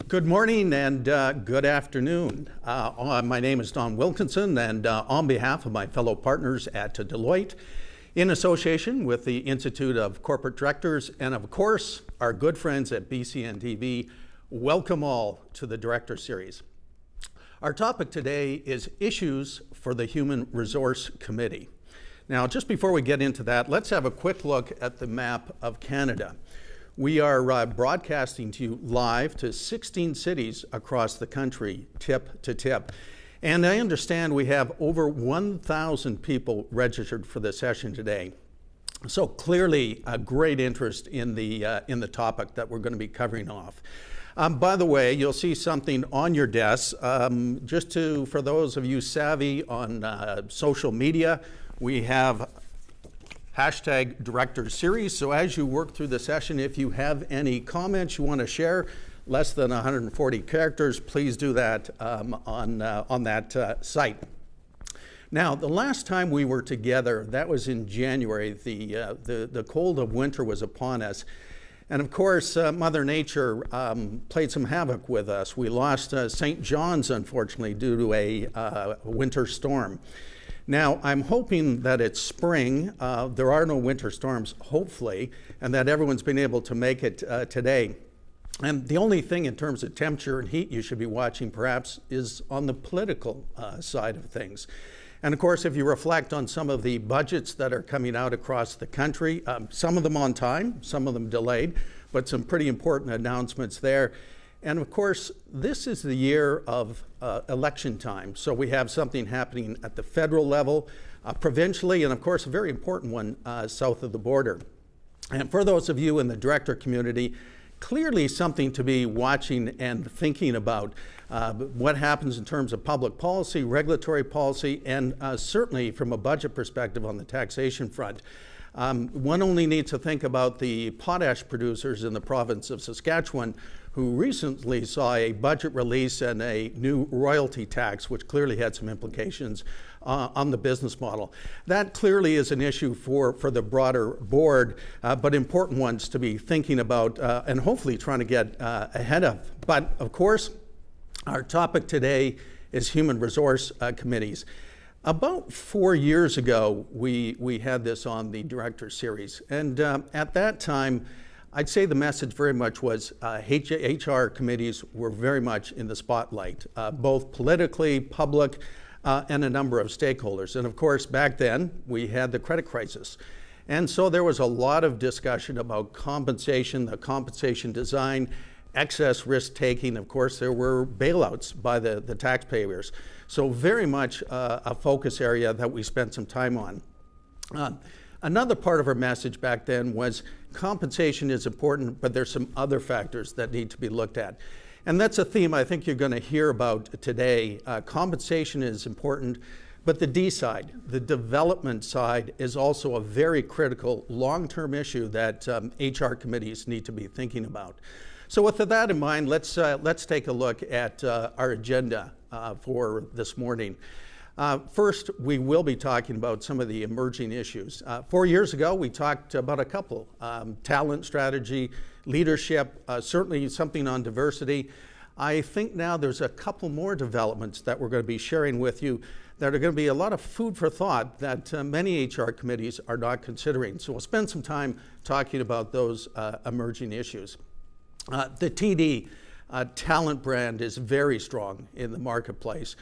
Good morning and good afternoon. My name is Don Wilkinson, and on behalf of my fellow partners at Deloitte, in association with the Institute of Corporate Directors, and of course, our good friends at BCN TV, welcome all to the Director Series. Our topic today is issues for the Human Resource Committee. Now, just before we get into that, let's have a quick look at the map of Canada. We are broadcasting to you live to 16 cities across the country, tip to tip. And I understand we have over 1,000 people registered for the session today. So clearly a great interest in the topic that we're going to be covering off. By the way, you'll see something on your desk. For those of you savvy on social media, we have hashtag Director Series. So as you work through the session, if you have any comments you want to share, less than 140 characters, please do that on that site. Now, the last time we were together, that was in January. The cold of winter was upon us. And of course, Mother Nature played some havoc with us. We lost St. John's, unfortunately, due to a winter storm. Now, I'm hoping that it's spring. There are no winter storms, hopefully, and that everyone's been able to make it today. And the only thing in terms of temperature and heat you should be watching, perhaps, is on the political side of things. And of course, if you reflect on some of the budgets that are coming out across the country, some of them on time, some of them delayed, but some pretty important announcements there. And of course, this is the year of election time. So we have something happening at the federal level, provincially, and of course, a very important one south of the border. And for those of you in the director community, clearly something to be watching and thinking about what happens in terms of public policy, regulatory policy, and certainly from a budget perspective on the taxation front. One only needs to think about the potash producers in the province of Saskatchewan, who recently saw a budget release and a new royalty tax, which clearly had some implications on the business model. That clearly is an issue for the broader board, but important ones to be thinking about and hopefully trying to get ahead of. But of course, our topic today is human resource committees. About 4 years ago, we had this on the Director Series, and at that time, I'd say the message very much was HR committees were very much in the spotlight, both politically, public, and a number of stakeholders. And of course, back then, we had the credit crisis. And so there was a lot of discussion about compensation, the compensation design, excess risk taking. Of course, there were bailouts by the taxpayers. So very much a focus area that we spent some time on. Another part of our message back then was compensation is important, but there's some other factors that need to be looked at. And that's a theme I think you're going to hear about today. Compensation is important, but the D side, the development side, is also a very critical long-term issue that HR committees need to be thinking about. So with that in mind, let's take a look at our agenda for this morning. First, we will be talking about some of the emerging issues. 4 years ago, we talked about a couple, talent strategy, leadership, certainly something on diversity. I think now there's a couple more developments that we're going to be sharing with you that are going to be a lot of food for thought that many HR committees are not considering. So we'll spend some time talking about those emerging issues. The TD talent brand is very strong in the marketplace.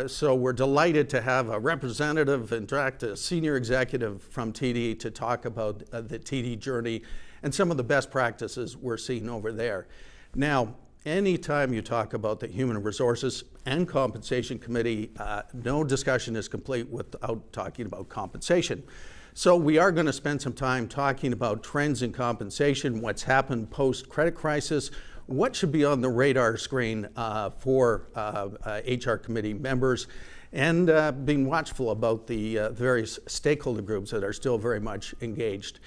So we're delighted to have a representative, in fact, a senior executive from TD to talk about the TD journey and some of the best practices we're seeing over there. Now, anytime you talk about the Human Resources and Compensation Committee, no discussion is complete without talking about compensation. So we are going to spend some time talking about trends in compensation, what's happened post-credit crisis, what should be on the radar screen for HR committee members, and being watchful about the various stakeholder groups that are still very much engaged.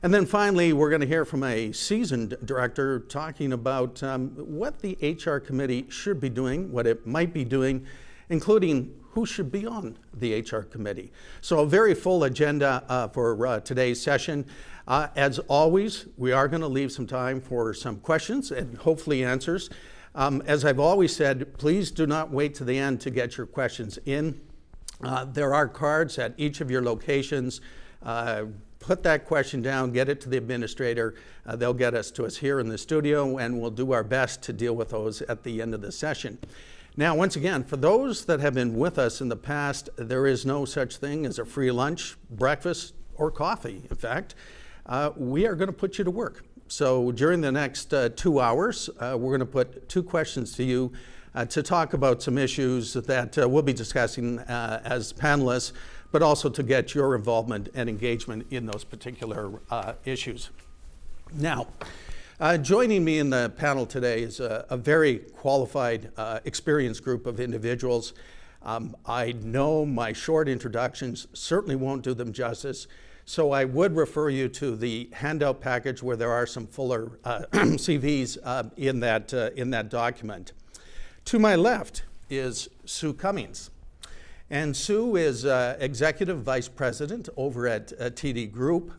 And then finally, we're going to hear from a seasoned director talking about what the HR committee should be doing, what it might be doing, including who should be on the HR committee. So a very full agenda for today's session. As always, we are going to leave some time for some questions and hopefully answers. As I've always said, please do not wait to the end to get your questions in. There are cards at each of your locations. Put that question down, get it to the administrator. They'll get us to us here in the studio, and we'll do our best to deal with those at the end of the session. Now, once again, for those that have been with us in the past, there is no such thing as a free lunch, breakfast, or coffee. In fact, we are going to put you to work. So during the next 2 hours, we're going to put 2 questions to you to talk about some issues that we'll be discussing as panelists, but also to get your involvement and engagement in those particular issues. Now, joining me in the panel today is a very qualified, experienced group of individuals. I know my short introductions certainly won't do them justice, so I would refer you to the handout package where there are some fuller CVs in that document. To my left is Sue Cummings. And Sue is Executive Vice President over at TD Group.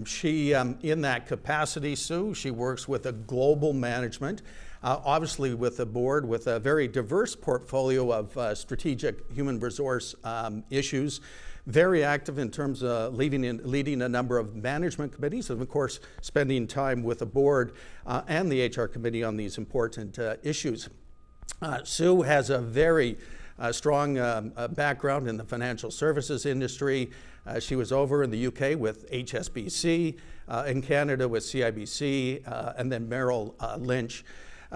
She, in that capacity, Sue, she works with a global management, obviously with a board with a very diverse portfolio of strategic human resource issues, very active in terms of leading a number of management committees, and of course, spending time with the board and the HR committee on these important issues. Sue has a very strong background in the financial services industry. She was over in the UK with HSBC, in Canada with CIBC, and then Merrill Lynch.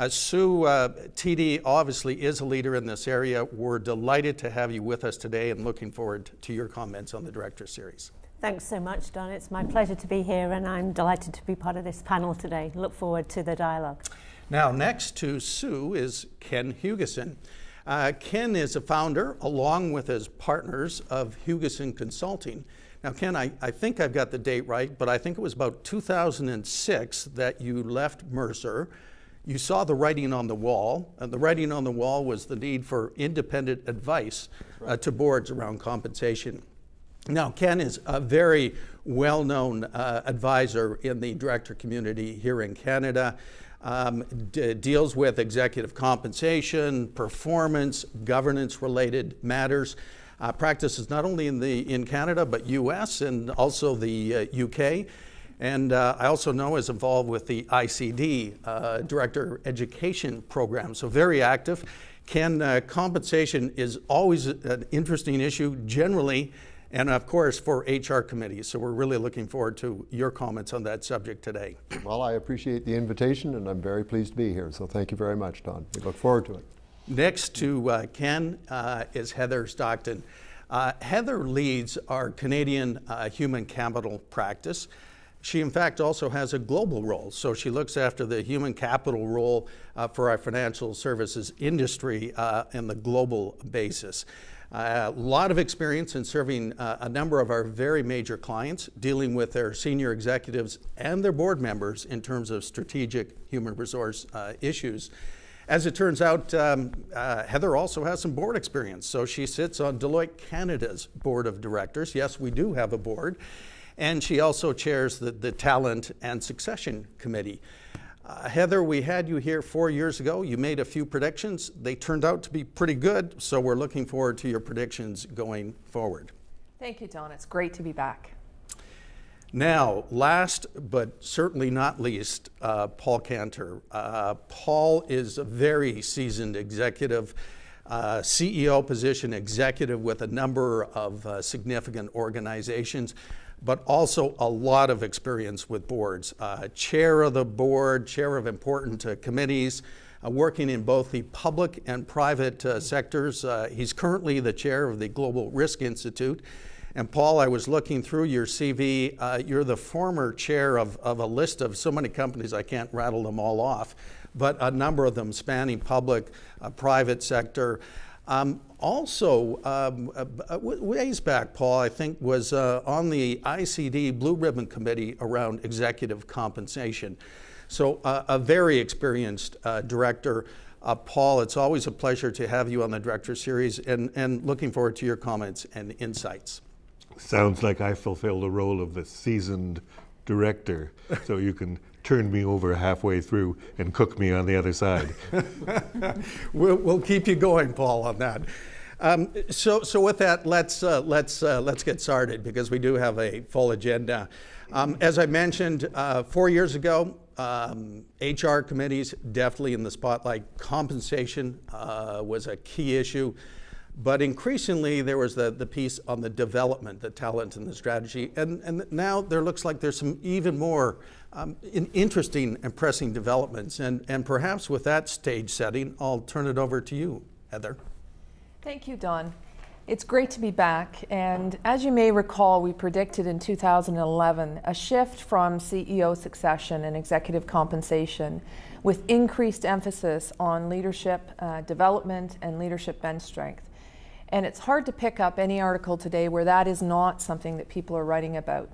Sue, TD obviously is a leader in this area. We're delighted to have you with us today and looking forward to your comments on the Director Series. Thanks so much, Don. It's my pleasure to be here, and I'm delighted to be part of this panel today. Look forward to the dialogue. Now, next to Sue is Ken Hugeson. Ken is a founder, along with his partners, of Hugeson Consulting. Now, Ken, I think I've got the date right, but I think it was about 2006 that you left Mercer. You saw the writing on the wall, and the writing on the wall was the need for independent advice to boards around compensation. Now, Ken is a very well-known advisor in the director community here in Canada. Deals with executive compensation, performance, governance-related matters. Practices not only in Canada, but U.S. and also the UK. And I also know is involved with the ICD, Director Education Program, so very active. Ken, compensation is always an interesting issue generally, and of course for HR committees. So we're really looking forward to your comments on that subject today. Well, I appreciate the invitation, and I'm very pleased to be here. So thank you very much, Don. We look forward to it. Next to Ken is Heather Stockton. Heather leads our Canadian human capital practice. She, in fact, also has a global role. So she looks after the human capital role for our financial services industry in the global basis. A lot of experience in serving a number of our very major clients, dealing with their senior executives and their board members in terms of strategic human resource issues. As it turns out, Heather also has some board experience. So she sits on Deloitte Canada's board of directors. Yes, we do have a board. And she also chairs the Talent and Succession Committee. Heather, we had you here 4 years ago. You made a few predictions. They turned out to be pretty good, so we're looking forward to your predictions going forward. Thank you, Don. It's great to be back. Now, last but certainly not least, Paul Cantor. Paul is a very seasoned executive, CEO position executive with a number of significant organizations, but also a lot of experience with boards. Chair of the board, chair of important committees, working in both the public and private sectors. He's currently the chair of the Global Risk Institute. And Paul, I was looking through your CV. You're the former chair of a list of so many companies I can't rattle them all off, but a number of them spanning public, private sector. Ways back, Paul, I think, was on the ICD Blue Ribbon Committee around executive compensation. So a very experienced director. Paul, it's always a pleasure to have you on the Director Series, and looking forward to your comments and insights. Sounds like I fulfill the role of the seasoned director, so you can turn me over halfway through and cook me on the other side. We'll keep you going, Paul, on that. So with that, let's get started because we do have a full agenda. As I mentioned, 4 years ago, HR committees definitely in the spotlight. Compensation was a key issue, but increasingly there was the piece on the development, the talent, and the strategy. And now there looks like there's some even more interesting and pressing developments. And perhaps with that stage setting, I'll turn it over to you, Heather. Thank you, Don. It's great to be back. And as you may recall, we predicted in 2011 a shift from CEO succession and executive compensation with increased emphasis on leadership development and leadership bench strength. And it's hard to pick up any article today where that is not something that people are writing about.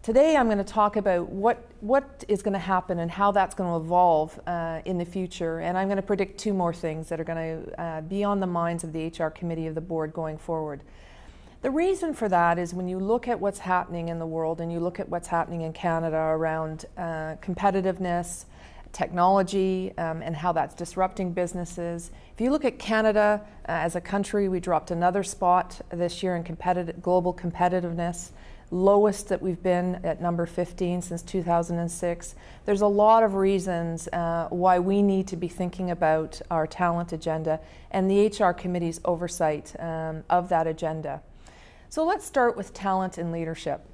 Today I'm going to talk about what is going to happen and how that's going to evolve in the future. And I'm going to predict two more things that are going to be on the minds of the HR committee of the board going forward. The reason for that is when you look at what's happening in the world and you look at what's happening in Canada around competitiveness, technology, and how that's disrupting businesses. If you look at Canada as a country, we dropped another spot this year in global competitiveness. Lowest that we've been at number 15 since 2006. There's a lot of reasons why we need to be thinking about our talent agenda and the HR committee's oversight of that agenda. So let's start with talent and leadership.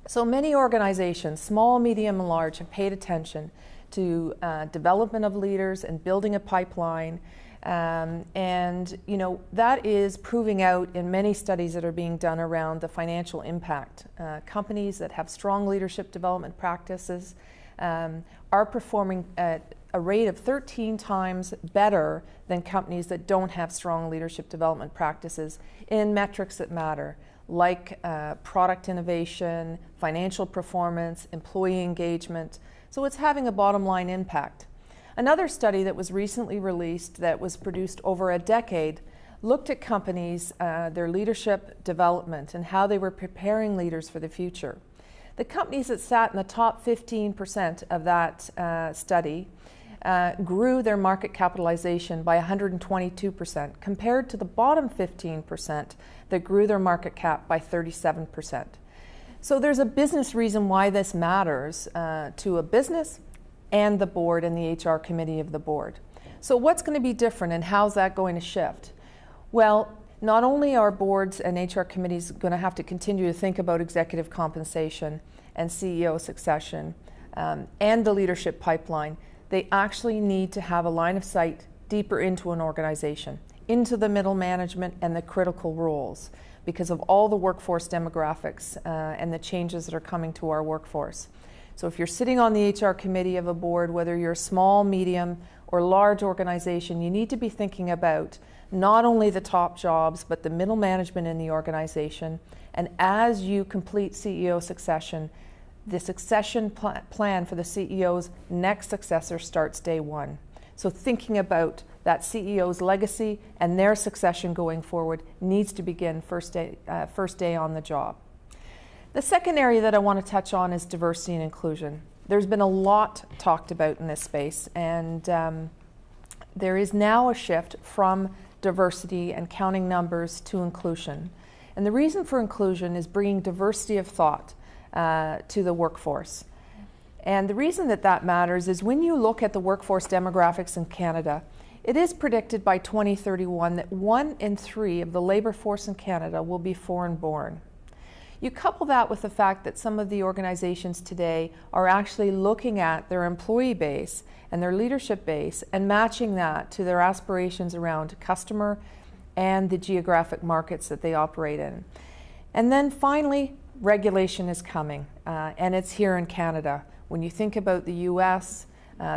So many organizations, small, medium, and large, have paid attention to development of leaders and building a pipeline. And you know, that is proving out in many studies that are being done around the financial impact. Companies that have strong leadership development practices are performing at a rate of 13 times better than companies that don't have strong leadership development practices in metrics that matter, like product innovation, financial performance, employee engagement. So it's having a bottom line impact. Another study that was recently released that was produced over a decade looked at companies, their leadership development and how they were preparing leaders for the future. The companies that sat in the top 15% of that study grew their market capitalization by 122% compared to the bottom 15% that grew their market cap by 37%. So there's a business reason why this matters to a business and the board and the HR committee of the board. So what's going to be different and how's that going to shift? Well, not only are boards and HR committees going to have to continue to think about executive compensation and CEO succession and the leadership pipeline, they actually need to have a line of sight deeper into an organization, into the middle management and the critical roles because of all the workforce demographics and the changes that are coming to our workforce. So if you're sitting on the HR committee of a board, whether you're a small, medium, or large organization, you need to be thinking about not only the top jobs, but the middle management in the organization. And as you complete CEO succession, the succession plan for the CEO's next successor starts day one. So thinking about that CEO's legacy and their succession going forward needs to begin first day on the job. The second area that I want to touch on is diversity and inclusion. There's been a lot talked about in this space, and there is now a shift from diversity and counting numbers to inclusion. And the reason for inclusion is bringing diversity of thought to the workforce. And the reason that that matters is when you look at the workforce demographics in Canada, it is predicted by 2031 that 1 in 3 of the labor force in Canada will be foreign-born. You couple that with the fact that some of the organizations today are actually looking at their employee base and their leadership base and matching that to their aspirations around customer and the geographic markets that they operate in. And then finally, regulation is coming, and it's here in Canada. When you think about the US,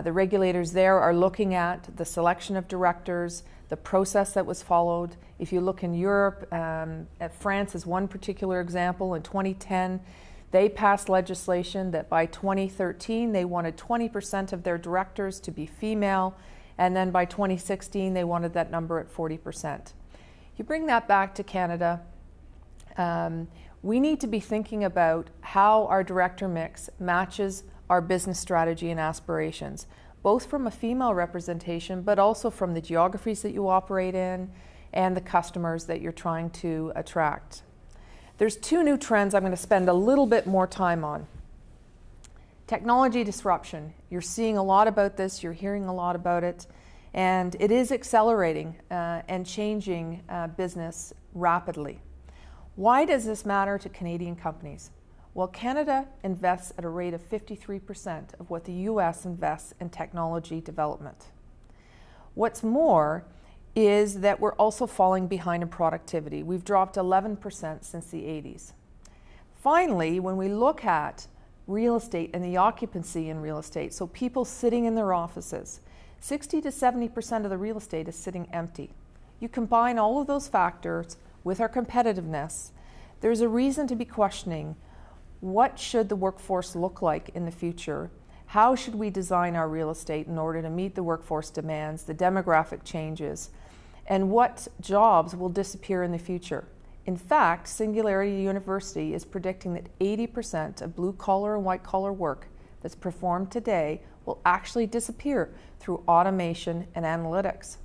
the regulators there are looking at the selection of directors, the process that was followed. If you look in Europe, at France is one particular example. In 2010, they passed legislation that by 2013, they wanted 20% of their directors to be female, and then by 2016, they wanted that number at 40%. You bring that back to Canada, we need to be thinking about how our director mix matches our business strategy and aspirations, both from a female representation, but also from the geographies that you operate in and the customers that you're trying to attract. There's two new trends I'm going to spend a little bit more time on. Technology disruption. You're seeing a lot about this, you're hearing a lot about it, and it is accelerating and changing business rapidly. Why does this matter to Canadian companies? Well, Canada invests at a rate of 53% of what the US invests in technology development. What's more is that we're also falling behind in productivity. We've dropped 11% since the 80s. Finally, when we look at real estate and the occupancy in real estate, so people sitting in their offices, 60 to 70% of the real estate is sitting empty. You combine all of those factors with our competitiveness, there's a reason to be questioning what should the workforce look like in the future? How should we design our real estate in order to meet the workforce demands, the demographic changes, and what jobs will disappear in the future? In fact, Singularity University is predicting that 80% of blue-collar and white-collar work that's performed today will actually disappear through automation and analytics.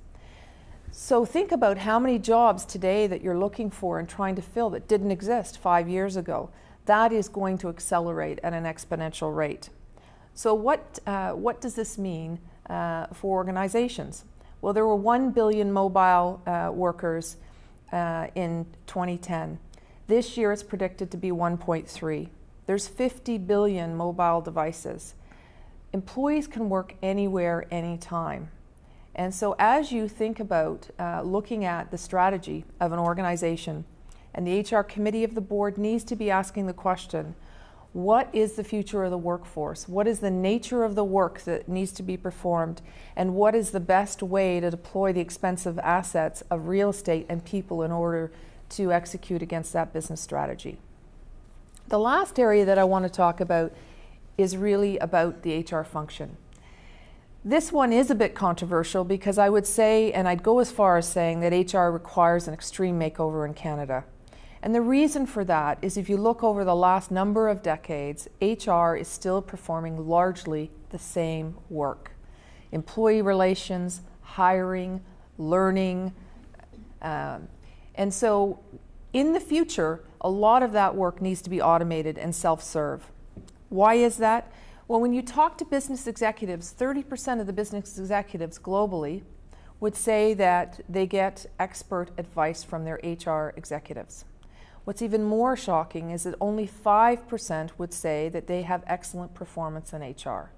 So think about how many jobs today that you're looking for and trying to fill that didn't exist 5 years ago. That is going to accelerate at an exponential rate. So what does this mean for organizations? Well, there were 1 billion mobile workers in 2010. This year it's predicted to be 1.3. There's 50 billion mobile devices. Employees can work anywhere, anytime. And so as you think about looking at the strategy of an organization, and the HR committee of the board needs to be asking the question, what is the future of the workforce? What is the nature of the work that needs to be performed? And what is the best way to deploy the expensive assets of real estate and people in order to execute against that business strategy? The last area that I want to talk about is really about the HR function. This one is a bit controversial because I would say, and I'd go as far as saying, that HR requires an extreme makeover in Canada. And the reason for that is if you look over the last number of decades, HR is still performing largely the same work. Employee relations, hiring, learning. And so in the future, a lot of that work needs to be automated and self-serve. Why is that? Well, when you talk to business executives, 30% of the business executives globally would say that they get expert advice from their HR executives. What's even more shocking is that only 5% would say that they have excellent performance in HR.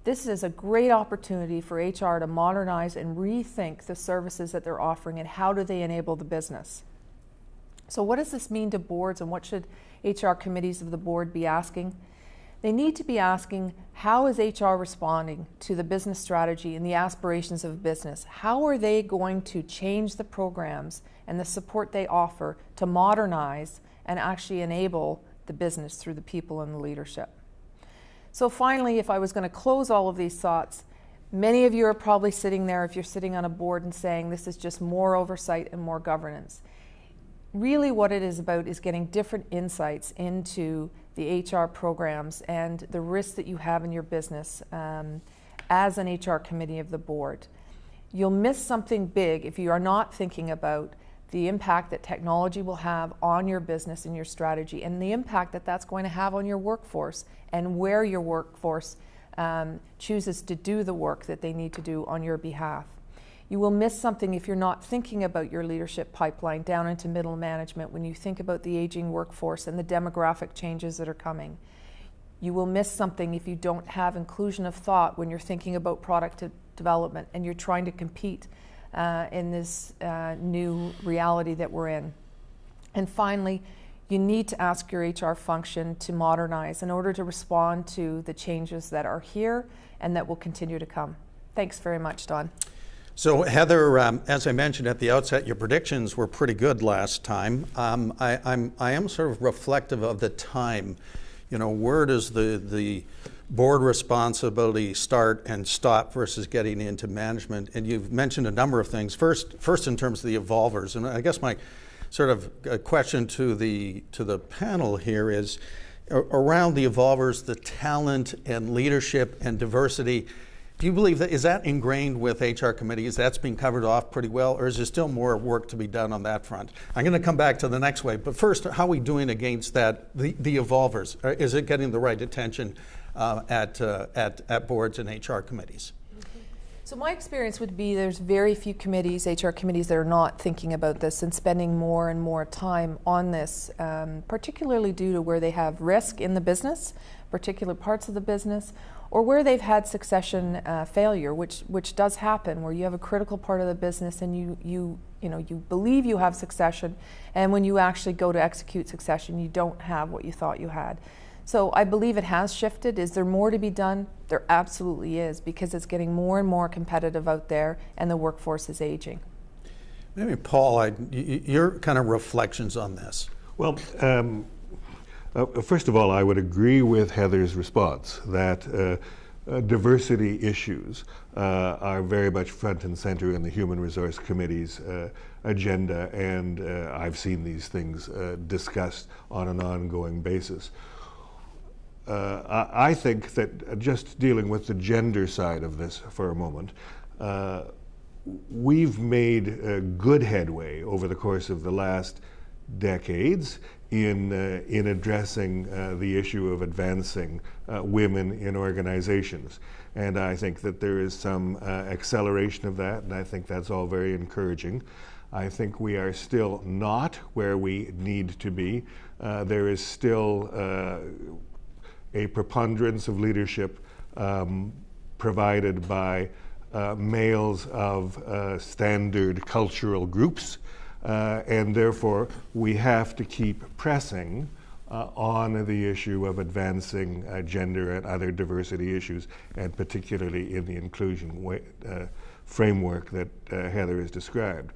This is a great opportunity for HR to modernize and rethink the services that they're offering and how do they enable the business. So what does this mean to boards, and what should HR committees of the board be asking? They need to be asking, how is HR responding to the business strategy and the aspirations of business? How are they going to change the programs and the support they offer to modernize and actually enable the business through the people and the leadership? So finally, if I was going to close all of these thoughts, many of you are probably sitting there, if you're sitting on a board, and saying this is just more oversight and more governance. Really what it is about is getting different insights into the HR programs and the risks that you have in your business as an HR committee of the board. You'll miss something big if you are not thinking about the impact that technology will have on your business and your strategy, and the impact that that's going to have on your workforce and where your workforce chooses to do the work that they need to do on your behalf. You will miss something if you're not thinking about your leadership pipeline down into middle management when you think about the aging workforce and the demographic changes that are coming. You will miss something if you don't have inclusion of thought when you're thinking about product development and you're trying to compete in this new reality that we're in. And finally, you need to ask your HR function to modernize in order to respond to the changes that are here and that will continue to come. Thanks very much, Don. So Heather, as I mentioned at the outset, your predictions were pretty good last time. I am sort of reflective of the time. You know, where does the board responsibility start and stop versus getting into management? And you've mentioned a number of things. First in terms of the evolvers, and I guess my sort of question to the panel here is, around the evolvers, the talent and leadership and diversity, do you believe that, is that ingrained with HR committees? That's being covered off pretty well, or is there still more work to be done on that front? I'm going to come back to the next way, but first, how are we doing against that, the evolvers? Is it getting the right attention at boards and HR committees? So my experience would be there's very few committees, HR committees, that are not thinking about this and spending more and more time on this, particularly due to where they have risk in the business, particular parts of the business, or where they've had succession failure, which does happen, where you have a critical part of the business and you believe you have succession, and when you actually go to execute succession, you don't have what you thought you had. So I believe it has shifted. Is there more to be done? There absolutely is, because it's getting more and more competitive out there and the workforce is aging. Maybe Paul, your kind of reflections on this. Well, first of all, I would agree with Heather's response that diversity issues are very much front and center in the Human Resource Committee's agenda, and I've seen these things discussed on an ongoing basis. I think that just dealing with the gender side of this for a moment, we've made good headway over the course of the last decades in addressing the issue of advancing women in organizations. And I think that there is some acceleration of that, and I think that's all very encouraging. I think we are still not where we need to be. There is still a preponderance of leadership provided by males of standard cultural groups, and therefore we have to keep pressing on the issue of advancing gender and other diversity issues, and particularly in the inclusion framework that Heather has described.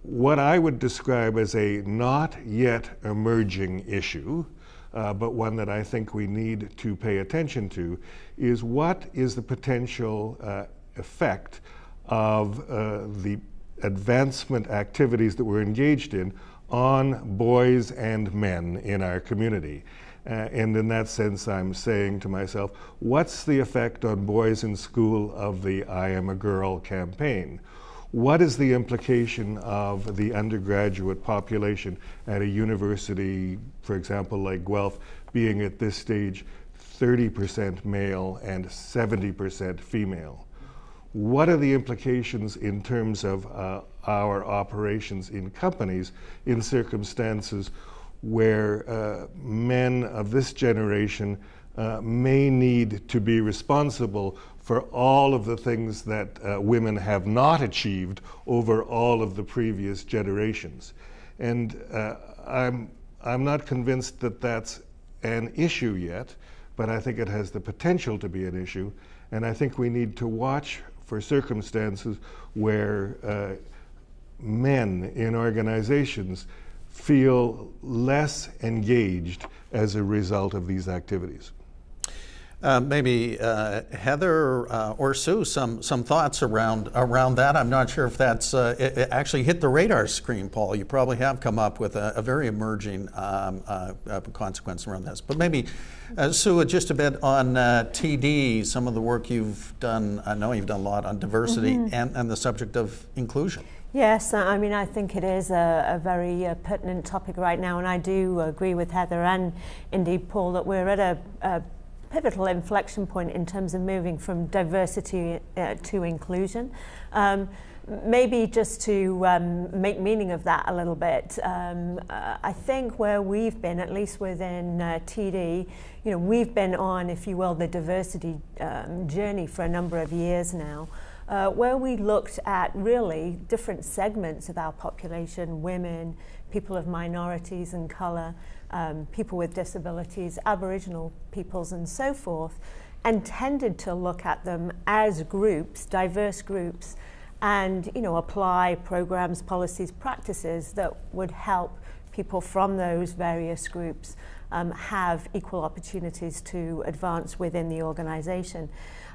What I would describe as a not yet emerging issue, but one that I think we need to pay attention to, is what is the potential effect of the advancement activities that we're engaged in on boys and men in our community. And in that sense, I'm saying to myself, what's the effect on boys in school of the I Am a Girl campaign? What is the implication of the undergraduate population at a university, for example, like Guelph, being at this stage 30% male and 70% female? What are the implications in terms of our operations in companies in circumstances where men of this generation may need to be responsible for all of the things that women have not achieved over all of the previous generations? And I'm not convinced that that's an issue yet, but I think it has the potential to be an issue, and I think we need to watch for circumstances where men in organizations feel less engaged as a result of these activities. Maybe Heather or Sue, some thoughts around that. I'm not sure if that's it actually hit the radar screen, Paul. You probably have come up with a very emerging consequence around this. But maybe, Sue, just a bit on TD, some of the work you've done. I know you've done a lot on diversity and the subject of inclusion. Yes, I mean, I think it is a very pertinent topic right now, and I do agree with Heather and indeed Paul that we're at a pivotal inflection point in terms of moving from diversity to inclusion. Maybe just to make meaning of that a little bit, I think where we've been, at least within TD, we've been on, if you will, the diversity journey for a number of years now, where we looked at really different segments of our population: women, people of minorities and colour, people with disabilities, Aboriginal peoples and so forth, and tended to look at them as groups, diverse groups, and apply programs, policies, practices that would help people from those various groups have equal opportunities to advance within the organisation.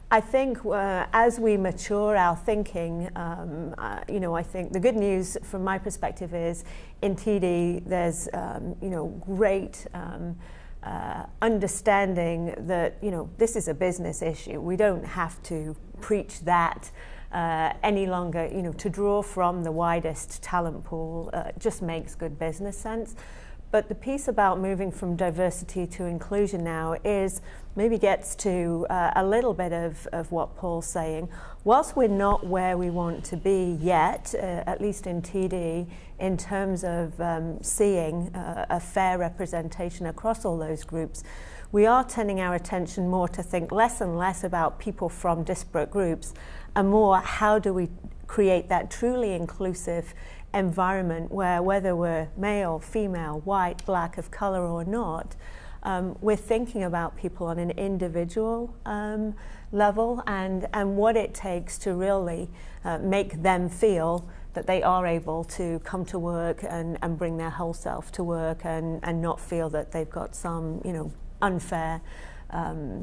I think as we mature our thinking, I think the good news from my perspective is in TD there's great understanding that, you know, this is a business issue. We don't have to preach that any longer. You know, to draw from the widest talent pool just makes good business sense. But the piece about moving from diversity to inclusion now is maybe gets to a little bit of what Paul's saying. Whilst we're not where we want to be yet, at least in TD, in terms of seeing a fair representation across all those groups, we are turning our attention more to think less and less about people from disparate groups and more how do we create that truly inclusive environment where, whether we're male, female, white, black, of color or not, we're thinking about people on an individual level and what it takes to really make them feel that they are able to come to work and bring their whole self to work and not feel that they've got some, you know, unfair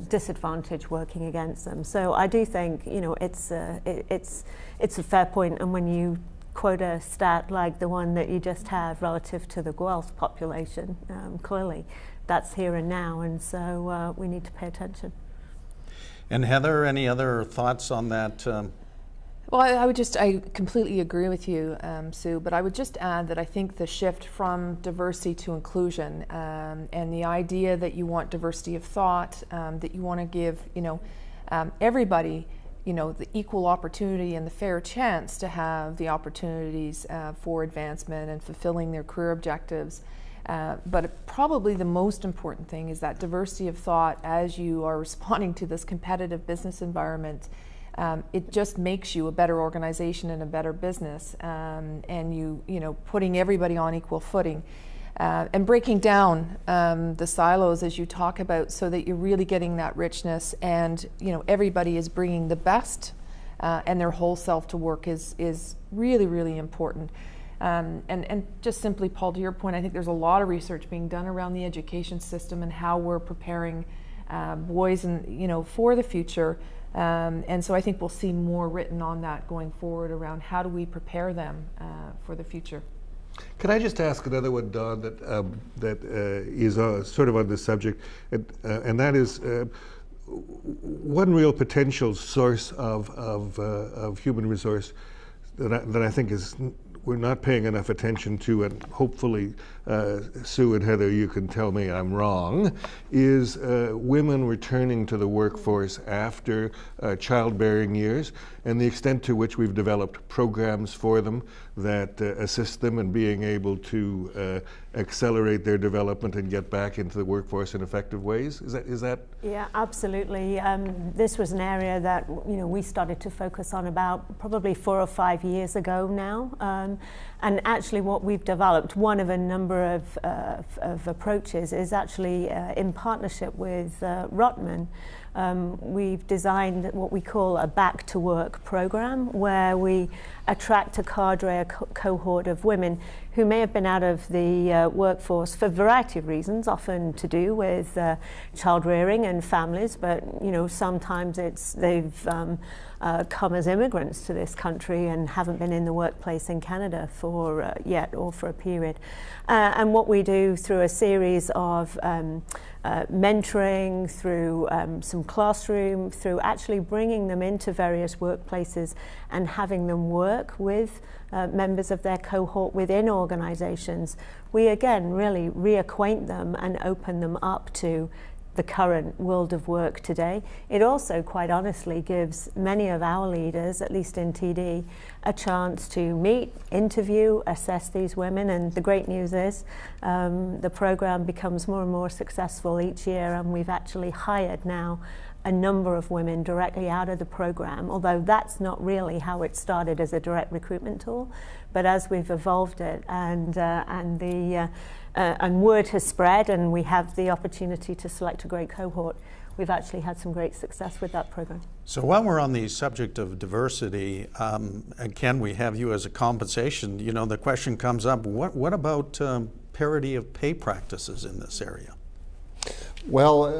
disadvantage working against them. So I do think, you know, it's a fair point, and when you quote a stat like the one that you just have relative to the Guelph population, clearly that's here and now, and so we need to pay attention. And Heather, any other thoughts on that? Well, I completely agree with you, Sue, but I would just add that I think the shift from diversity to inclusion and the idea that you want diversity of thought, that you want to give, you know, everybody, you know, the equal opportunity and the fair chance to have the opportunities for advancement and fulfilling their career objectives. But probably the most important thing is that diversity of thought as you are responding to this competitive business environment. It just makes you a better organization and a better business, and you know, putting everybody on equal footing. And breaking down the silos as you talk about, so that you're really getting that richness, and you know, everybody is bringing the best and their whole self to work is really, really important. And just simply, Paul, to your point, I think there's a lot of research being done around the education system and how we're preparing boys and, you know, for the future. And so I think we'll see more written on that going forward around how do we prepare them for the future. Could I just ask another one, Dawn, that is sort of on this subject, and that is one real potential source of human resource that I think is we're not paying enough attention to, and hopefully, Sue and Heather, you can tell me I'm wrong, is women returning to the workforce after childbearing years, and the extent to which we've developed programs for them that assist them in being able to accelerate their development and get back into the workforce in effective ways. Is that? Yeah, absolutely. This was an area that, you know, we started to focus on about probably 4 or 5 years ago now. And actually what we've developed, one of a number of approaches, is actually in partnership with Rotman. We've designed what we call a back to work program, where we attract a cadre, a cohort of women who may have been out of the workforce for a variety of reasons, often to do with child rearing and families, but you know, sometimes they've come as immigrants to this country and haven't been in the workplace in Canada for yet, or for a period. And what we do through a series of mentoring, through some classroom, through actually bringing them into various workplaces and having them work with members of their cohort within organizations, we again really reacquaint them and open them up to the current world of work today. It also, quite honestly, gives many of our leaders, at least in TD, a chance to meet, interview, assess these women, and the great news is the program becomes more and more successful each year, and we've actually hired now a number of women directly out of the program, although that's not really how it started as a direct recruitment tool. But as we've evolved it and word has spread and we have the opportunity to select a great cohort, we've actually had some great success with that program. So while we're on the subject of diversity, and Ken, we have you as a compensation, you know, the question comes up, what about parity of pay practices in this area? Well,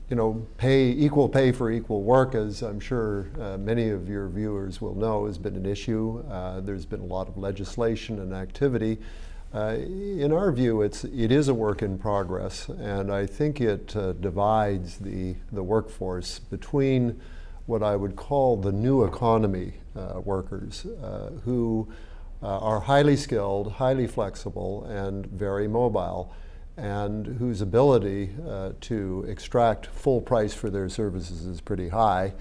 you know, equal pay for equal work, as I'm sure many of your viewers will know, has been an issue. There's been a lot of legislation and activity In our view, it is a work in progress, and I think it divides the workforce between what I would call the new economy workers who are highly skilled, highly flexible, and very mobile, and whose ability to extract full price for their services is pretty high.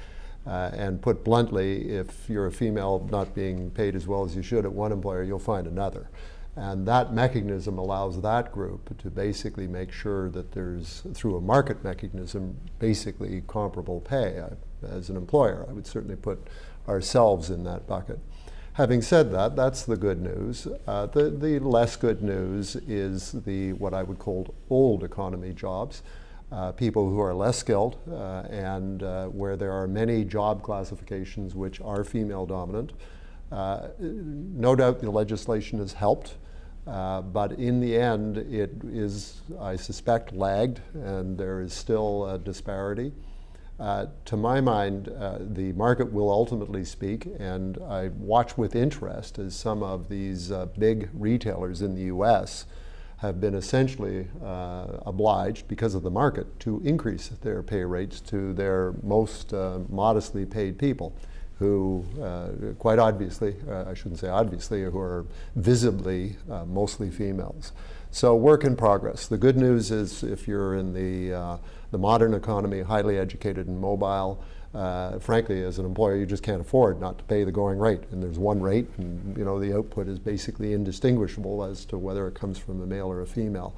And put bluntly, if you're a female not being paid as well as you should at one employer, you'll find another. And that mechanism allows that group to basically make sure that there's, through a market mechanism, basically comparable pay. As an employer, I would certainly put ourselves in that bucket. Having said that, that's the good news. The less good news is what I would call old economy jobs. People who are less skilled and where there are many job classifications which are female dominant. No doubt the legislation has helped, but in the end it is, I suspect, lagged, and there is still a disparity. To my mind, the market will ultimately speak, and I watch with interest as some of these big retailers in the US have been essentially obliged, because of the market, to increase their pay rates to their most modestly paid people, who quite obviously, I shouldn't say obviously, who are visibly mostly females. So work in progress. The good news is if you're in the modern economy, highly educated and mobile, frankly, as an employer, you just can't afford not to pay the going rate. And there's one rate, and the output is basically indistinguishable as to whether it comes from a male or a female.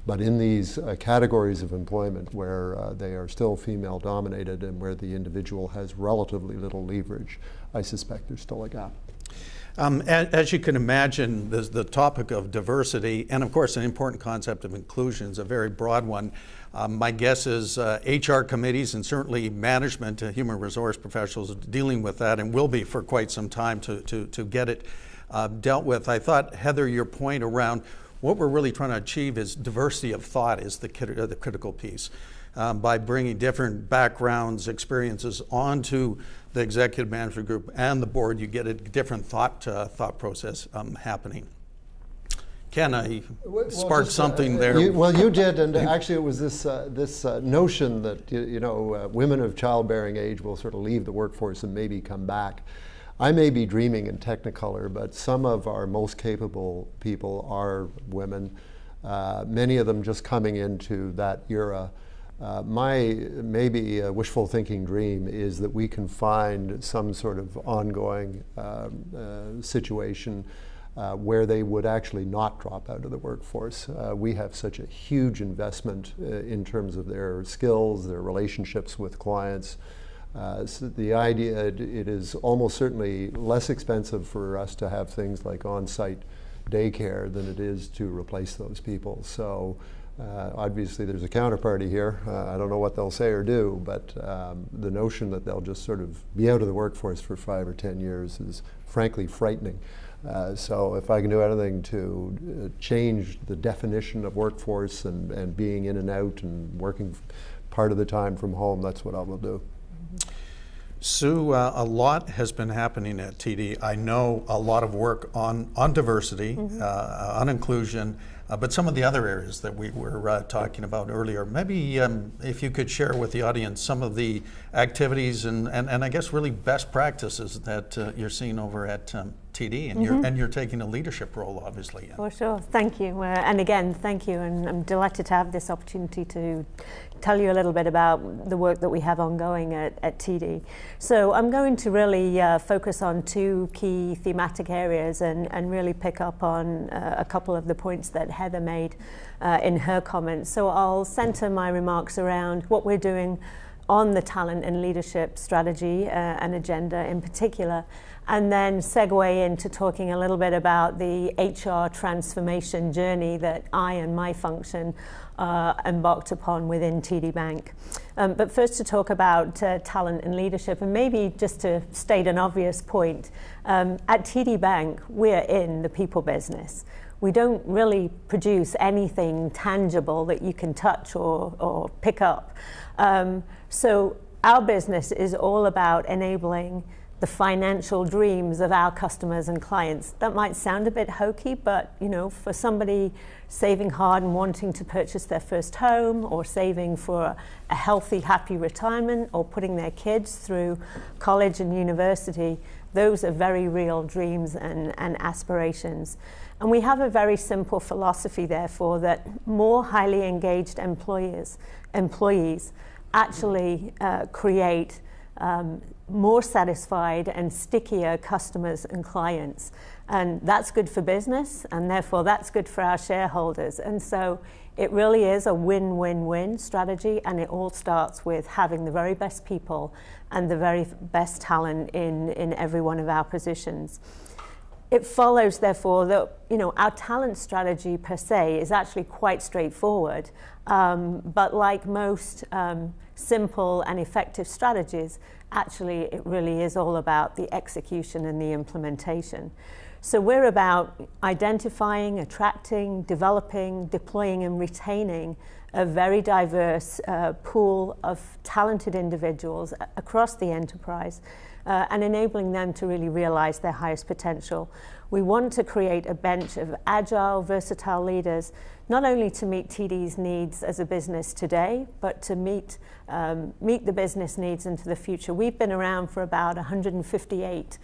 But in these categories of employment where they are still female dominated and where the individual has relatively little leverage, I suspect there's still a gap. As you can imagine, the topic of diversity, and of course an important concept of inclusion, is a very broad one. My guess is HR committees and certainly management, human resource professionals are dealing with that and will be for quite some time to get it dealt with. I thought, Heather, your point around what we're really trying to achieve is diversity of thought is the critical piece. By bringing different backgrounds, experiences onto the executive management group and the board, you get a different thought process happening. Ken, I sparked something there. You did, and actually it was this notion that women of childbearing age will sort of leave the workforce and maybe come back. I may be dreaming in Technicolor, but some of our most capable people are women, many of them just coming into that era. My maybe wishful thinking dream is that we can find some sort of ongoing situation where they would actually not drop out of the workforce. We have such a huge investment in terms of their skills, their relationships with clients. So the idea, it is almost certainly less expensive for us to have things like on-site daycare than it is to replace those people. So obviously there's a counterparty here. I don't know what they'll say or do, but the notion that they'll just sort of be out of the workforce for 5 or 10 years is frankly frightening. So if I can do anything to change the definition of workforce and being in and out and working part of the time from home, that's what I will do. Sue, a lot has been happening at TD. I know a lot of work on diversity, on inclusion, but some of the other areas that we were talking about earlier. Maybe if you could share with the audience some of the activities and I guess really best practices that you're seeing over at TD, and you're taking a leadership role, obviously. For sure, thank you. And again, thank you, and I'm delighted to have this opportunity to tell you a little bit about the work that we have ongoing at TD. So I'm going to really focus on 2 key thematic areas and really pick up on a couple of the points that Heather made in her comments. So I'll center my remarks around what we're doing on the talent and leadership strategy and agenda in particular, and then segue into talking a little bit about the HR transformation journey that I and my function embarked upon within TD Bank. But first to talk about talent and leadership, and maybe just to state an obvious point, at TD Bank we're in the people business. We don't really produce anything tangible that you can touch or pick up. So our business is all about enabling the financial dreams of our customers and clients. That might sound a bit hokey, but you know, for somebody saving hard and wanting to purchase their first home, or saving for a healthy, happy retirement, or putting their kids through college and university, those are very real dreams and aspirations. And we have a very simple philosophy, therefore, that more highly engaged employees actually create more satisfied and stickier customers and clients. And that's good for business, and therefore that's good for our shareholders. And so it really is a win-win-win strategy, and it all starts with having the very best people and the very best talent in every one of our positions. It follows, therefore, that our talent strategy per se is actually quite straightforward, but like most simple and effective strategies, actually it really is all about the execution and the implementation. So we're about identifying, attracting, developing, deploying, and retaining a very diverse pool of talented individuals across the enterprise, and enabling them to really realize their highest potential. We want to create a bench of agile, versatile leaders, not only to meet TD's needs as a business today, but to meet the business needs into the future. We've been around for about 158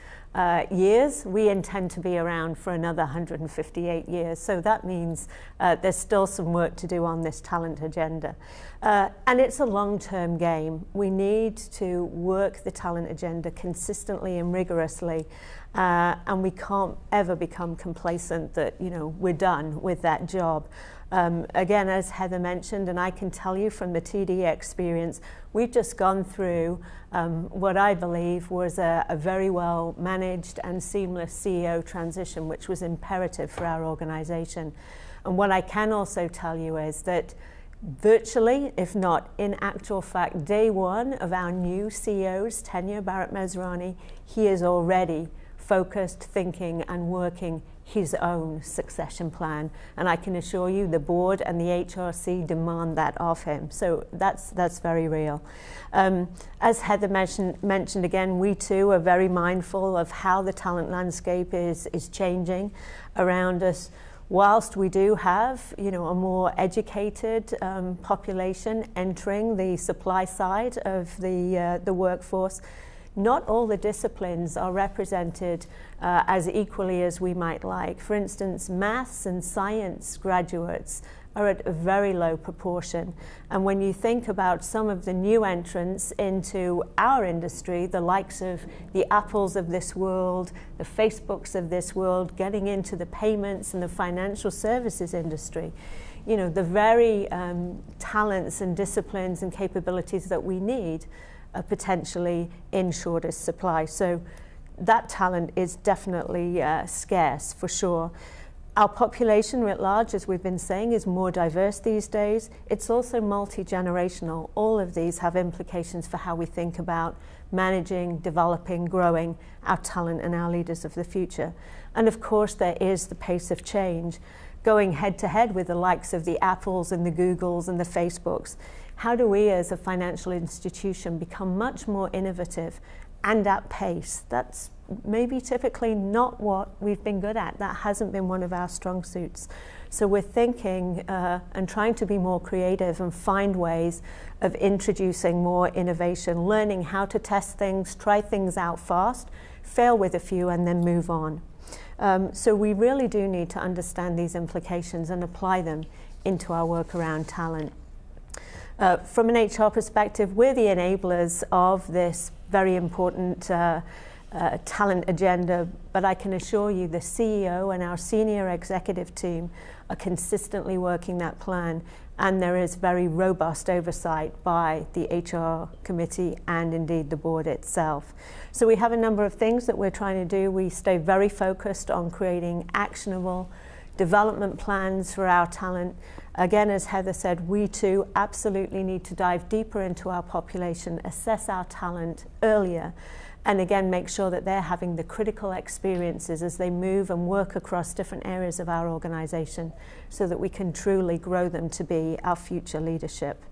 years. We intend to be around for another 158 years. So that means there's still some work to do on this talent agenda. And it's a long-term game. We need to work the talent agenda consistently and rigorously. And we can't ever become complacent that we're done with that job. Again, as Heather mentioned, and I can tell you from the TD experience, we've just gone through what I believe was a very well managed and seamless CEO transition, which was imperative for our organization. And what I can also tell you is that virtually, if not in actual fact, day one of our new CEO's tenure, Bharat Mesrani, he is already focused, thinking, and working his own succession plan. And I can assure you the board and the HRC demand that of him. So that's very real. As Heather mentioned again, we too are very mindful of how the talent landscape is changing around us. Whilst we do have, a more educated population entering the supply side of the workforce, not all the disciplines are represented as equally as we might like. For instance, maths and science graduates are at a very low proportion. And when you think about some of the new entrants into our industry, the likes of the Apples of this world, the Facebooks of this world, getting into the payments and the financial services industry, the very talents and disciplines and capabilities that we need are potentially in shortest supply. So that talent is definitely scarce for sure. Our population writ large, as we've been saying, is more diverse these days. It's also multi-generational. All of these have implications for how we think about managing, developing, growing our talent and our leaders of the future. And of course, there is the pace of change. Going head to head with the likes of the Apples and the Googles and the Facebooks, how do we as a financial institution become much more innovative and at pace? That's maybe typically not what we've been good at. That hasn't been one of our strong suits. So we're thinking and trying to be more creative and find ways of introducing more innovation, learning how to test things, try things out fast, fail with a few, and then move on. So we really do need to understand these implications and apply them into our work around talent. From an HR perspective, we're the enablers of this very important talent agenda, but I can assure you the CEO and our senior executive team are consistently working that plan, and there is very robust oversight by the HR committee and indeed the board itself. So we have a number of things that we're trying to do. We stay very focused on creating actionable development plans for our talent. Again, as Heather said, we too absolutely need to dive deeper into our population, assess our talent earlier, and again, make sure that they're having the critical experiences as they move and work across different areas of our organization so that we can truly grow them to be our future leadership.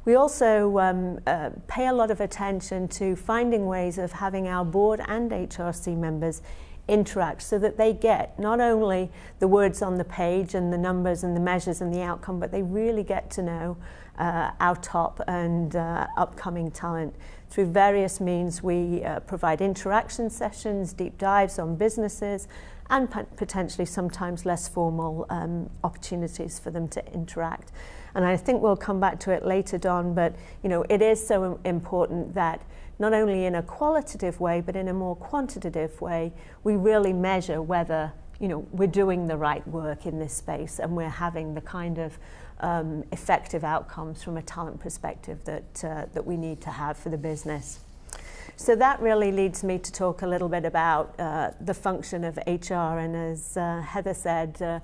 We also pay a lot of attention to finding ways of having our board and HRC members interact so that they get not only the words on the page and the numbers and the measures and the outcome, but they really get to know our top and upcoming talent. Through various means, we provide interaction sessions, deep dives on businesses, and potentially sometimes less formal opportunities for them to interact. And I think we'll come back to it later, Don, but it is so important that not only in a qualitative way, but in a more quantitative way, we really measure whether we're doing the right work in this space and we're having the kind of effective outcomes from a talent perspective that we need to have for the business. So that really leads me to talk a little bit about the function of HR, and as Heather said,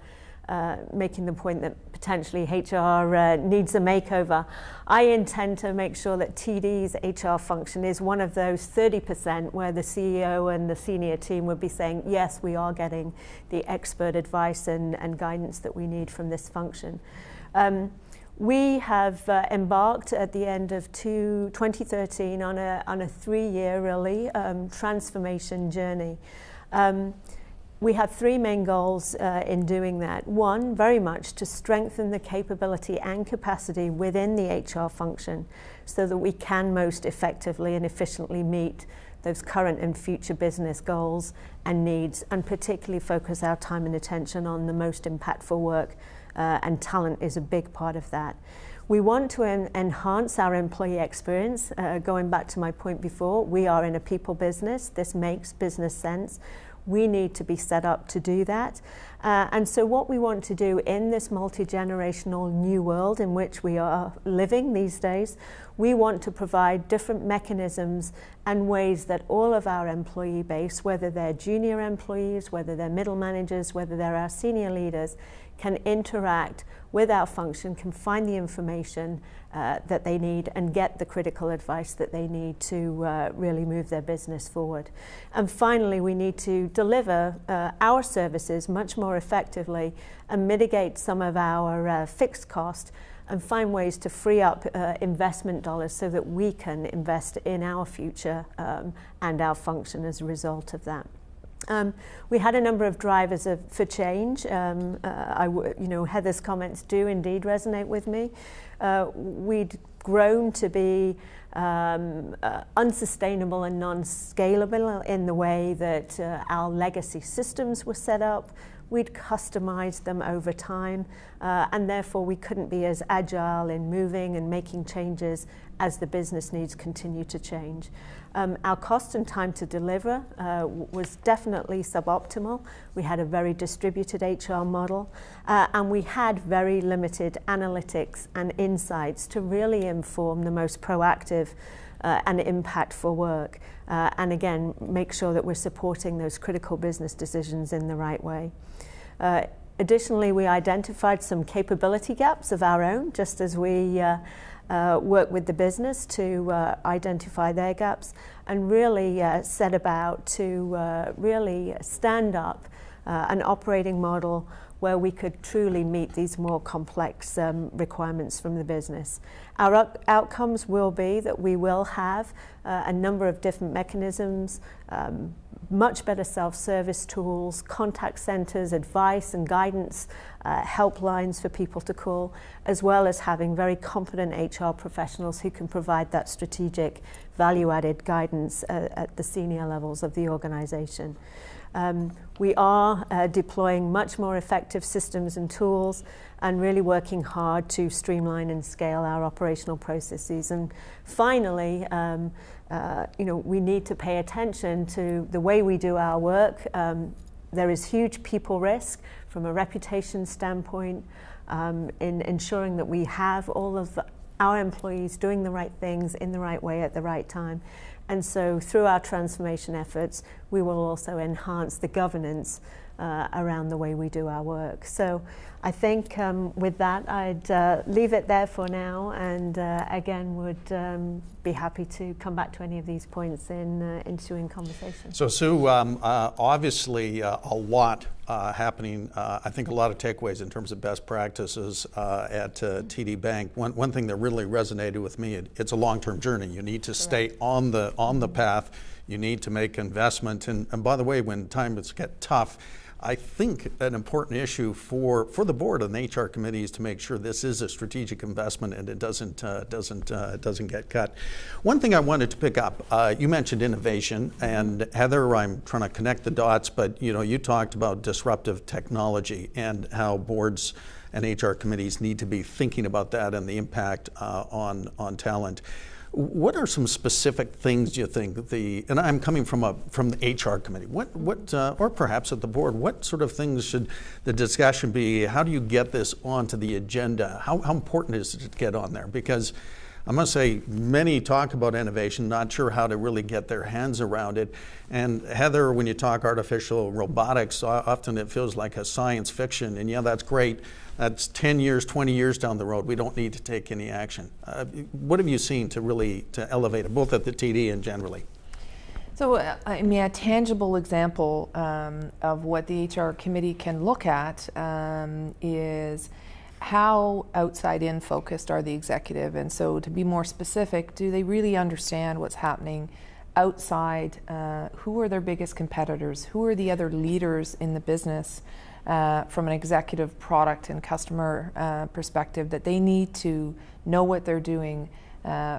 making the point that potentially HR needs a makeover. I intend to make sure that TD's HR function is one of those 30% where the CEO and the senior team would be saying, yes, we are getting the expert advice and guidance that we need from this function. We have embarked at the end of 2013 on a 3-year really transformation journey. We have 3 main goals in doing that. One, very much to strengthen the capability and capacity within the HR function so that we can most effectively and efficiently meet those current and future business goals and needs, and particularly focus our time and attention on the most impactful work, and talent is a big part of that. We want to enhance our employee experience. Going back to my point before, we are in a people business. This makes business sense. We need to be set up to do that. And so what we want to do in this multi-generational new world in which we are living these days, we want to provide different mechanisms and ways that all of our employee base, whether they're junior employees, whether they're middle managers, whether they're our senior leaders, can interact with our function, can find the information that they need and get the critical advice that they need to really move their business forward. And finally, we need to deliver our services much more effectively and mitigate some of our fixed cost and find ways to free up investment dollars so that we can invest in our future and our function as a result of that. We had a number of drivers for change. Heather's comments do indeed resonate with me. We'd grown to be unsustainable and non-scalable in the way that our legacy systems were set up. We'd customized them over time, and therefore we couldn't be as agile in moving and making changes as the business needs continue to change. Our cost and time to deliver was definitely suboptimal. We had a very distributed HR model, and we had very limited analytics and insights to really inform the most proactive and impactful work, and again, make sure that we're supporting those critical business decisions in the right way. Additionally, we identified some capability gaps of our own, just as we work with the business to identify their gaps, and really set about to really stand up an operating model where we could truly meet these more complex requirements from the business. Our outcomes will be that we will have a number of different mechanisms, much better self-service tools, contact centers, advice and guidance, helplines for people to call, as well as having very competent HR professionals who can provide that strategic value-added guidance at the senior levels of the organization. We are deploying much more effective systems and tools and really working hard to streamline and scale our operational processes. And finally, we need to pay attention to the way we do our work. There is huge people risk from a reputation standpoint in ensuring that we have all of our employees doing the right things in the right way at the right time. And so through our transformation efforts, we will also enhance the governance around the way we do our work. So I think with that, I'd leave it there for now, and again would be happy to come back to any of these points in ensuing conversation. So Sue, obviously a lot happening. I think a lot of takeaways in terms of best practices at TD Bank. One thing that really resonated with me, it's a long-term journey. You need to stay on the path. You need to make investment. And by the way, when times get tough, I think an important issue for the board and the HR committee is to make sure this is a strategic investment and it doesn't get cut. One thing I wanted to pick up, you mentioned innovation, and Heather, I'm trying to connect the dots, but you talked about disruptive technology and how boards and HR committees need to be thinking about that and the impact on talent. What are some specific things you think and I'm coming from the HR committee, or perhaps at the board, what sort of things should the discussion be? How do you get this onto the agenda? How important is it to get on there? Because I must say, many talk about innovation, not sure how to really get their hands around it. And Heather, when you talk artificial robotics, often it feels like a science fiction. And yeah, that's great. That's 10 years, 20 years down the road. We don't need to take any action. What have you seen to elevate it, both at the TD and generally? So, a tangible example of what the HR committee can look at is how outside in focused are the executive, and so to be more specific, do they really understand what's happening outside? Who are their biggest competitors? Who are the other leaders in the business from an executive, product and customer perspective, that they need to know what they're doing,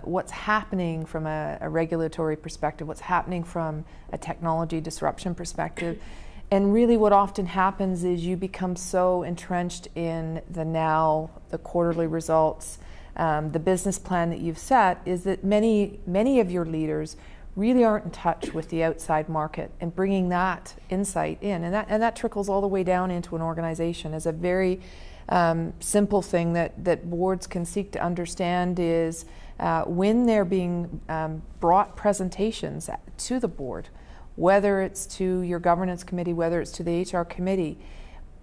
what's happening from a regulatory perspective, what's happening from a technology disruption perspective. And really what often happens is you become so entrenched in the quarterly results, the business plan that you've set, is that many of your leaders really aren't in touch with the outside market and bringing that insight in. And that trickles all the way down into an organization as a very simple thing that boards can seek to understand is when they're being brought presentations to the board, whether it's to your governance committee, whether it's to the HR committee,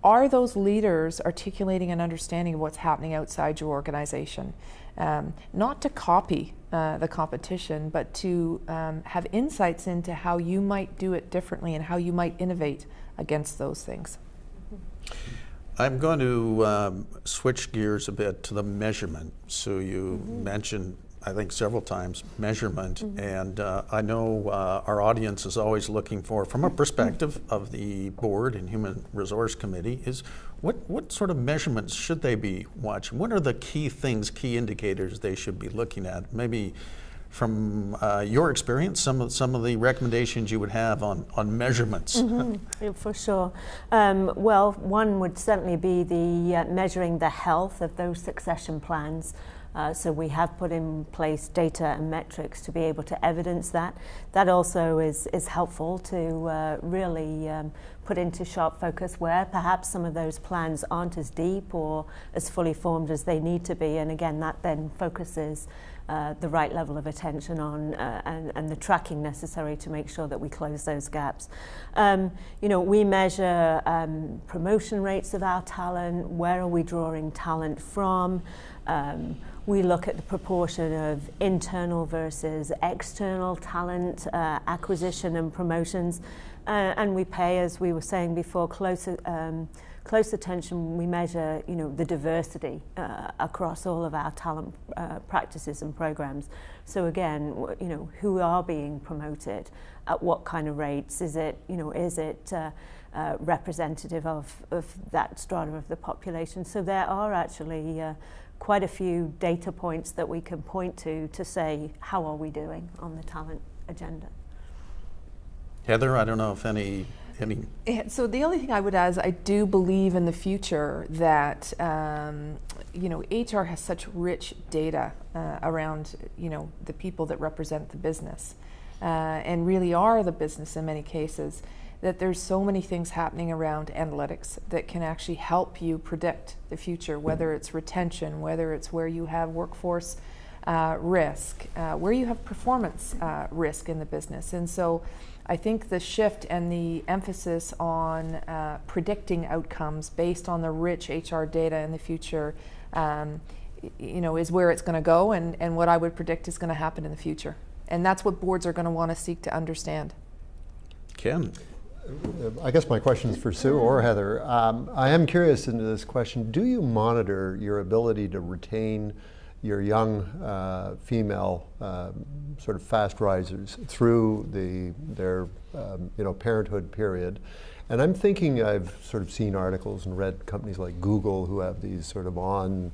are those leaders articulating an understanding of what's happening outside your organization? Not to copy the competition, but to have insights into how you might do it differently and how you might innovate against those things. I'm going to switch gears a bit to the measurement. So you mentioned, I think several times, measurement, and I know our audience is always looking for, from a perspective of the board and human resource committee, is what sort of measurements should they be watching? What are the key things, key indicators they should be looking at? Maybe from your experience, some of the recommendations you would have on measurements. Yeah, for sure. Well, one would certainly be the measuring the health of those succession plans. So we have put in place data and metrics to be able to evidence that. That also is helpful to really put into sharp focus where perhaps some of those plans aren't as deep or as fully formed as they need to be. And again, that then focuses the right level of attention on and the tracking necessary to make sure that we close those gaps. We measure promotion rates of our talent. Where are we drawing talent from? We look at the proportion of internal versus external talent acquisition and promotions, and we pay, as we were saying before, close attention. We measure, the diversity across all of our talent practices and programs. So again, who are being promoted, at what kind of rates? Is it representative of that strata of the population? So there are actually quite a few data points that we can point to say, how are we doing on the talent agenda? Heather, I don't know if any. So the only thing I would add is I do believe in the future that HR has such rich data around the people that represent the business and really are the business in many cases, that there's so many things happening around analytics that can actually help you predict the future, whether it's retention, whether it's where you have workforce risk, where you have performance risk in the business. And so I think the shift and the emphasis on predicting outcomes based on the rich HR data in the future, is where it's going to go, and what I would predict is going to happen in the future. And that's what boards are going to want to seek to understand. Ken? I guess my question is for Sue or Heather. I am curious into this question. Do you monitor your ability to retain your young female sort of fast risers through their parenthood period? And I'm thinking, I've sort of seen articles and read companies like Google who have these sort of on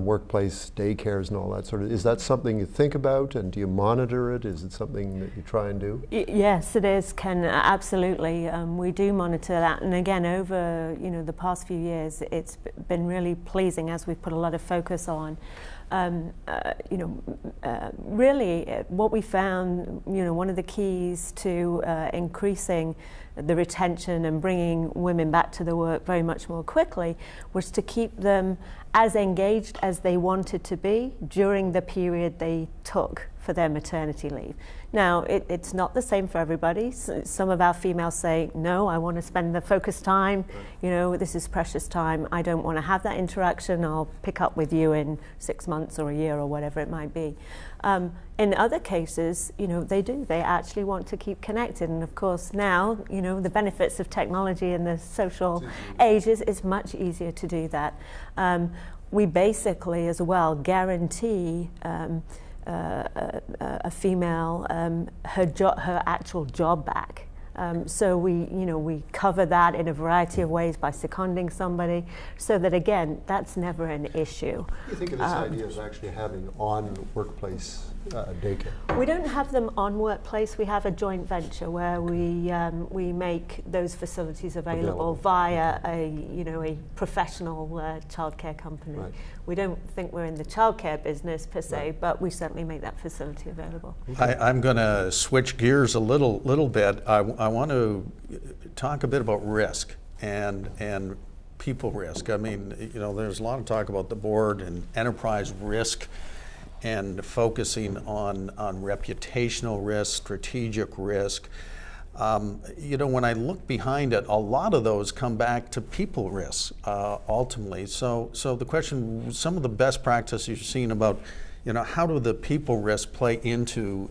workplace daycares and all that sort of. Is that something you think about, and do you monitor it? Is it something that you try and do? Yes, it is, Ken. Absolutely, we do monitor that. And again, over the past few years, it's been really pleasing as we've put a lot of focus on. Really, what we found, one of the keys to increasing the retention and bringing women back to the work very much more quickly was to keep them as engaged as they wanted to be during the period they took for their maternity leave. Now, it's not the same for everybody. Some of our females say, no, I want to spend the focus time, this is precious time. I don't want to have that interaction. I'll pick up with you in 6 months or a year or whatever it might be. In other cases, they do. They actually want to keep connected. And of course now, the benefits of technology in the social ages, it's much easier to do that. We basically as well guarantee a female her actual job back. So we cover that in a variety of ways by seconding somebody, so that again, that's never an issue. You think of this idea as actually having on-workplace daycare? We don't have them on workplace. We have a joint venture where we make those facilities available via a professional childcare company. Right. We don't think we're in the childcare business per se, right, but we certainly make that facility available. I'm going to switch gears a little bit. I want to talk a bit about risk and people risk. I mean, there's a lot of talk about the board and enterprise risk and focusing on reputational risk, strategic risk. When I look behind it, a lot of those come back to people risks ultimately. So the question, some of the best practices you've seen about, how do the people risks play into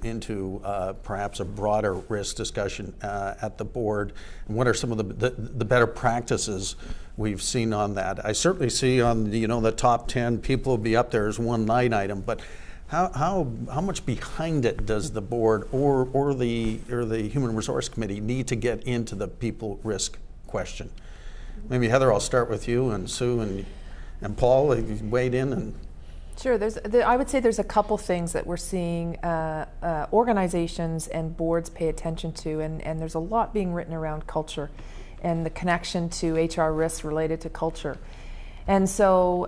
perhaps a broader risk discussion at the board, and what are some of the better practices we've seen on that? I certainly see on the top 10 people will be up there as one line item, but how much behind it does the board or the Human Resource Committee need to get into the people risk question? Maybe Heather, I'll start with you, and Sue and Paul, you weighed in. And sure. I would say there's a couple things that we're seeing organizations and boards pay attention to, and there's a lot being written around culture and the connection to HR risks related to culture. And so,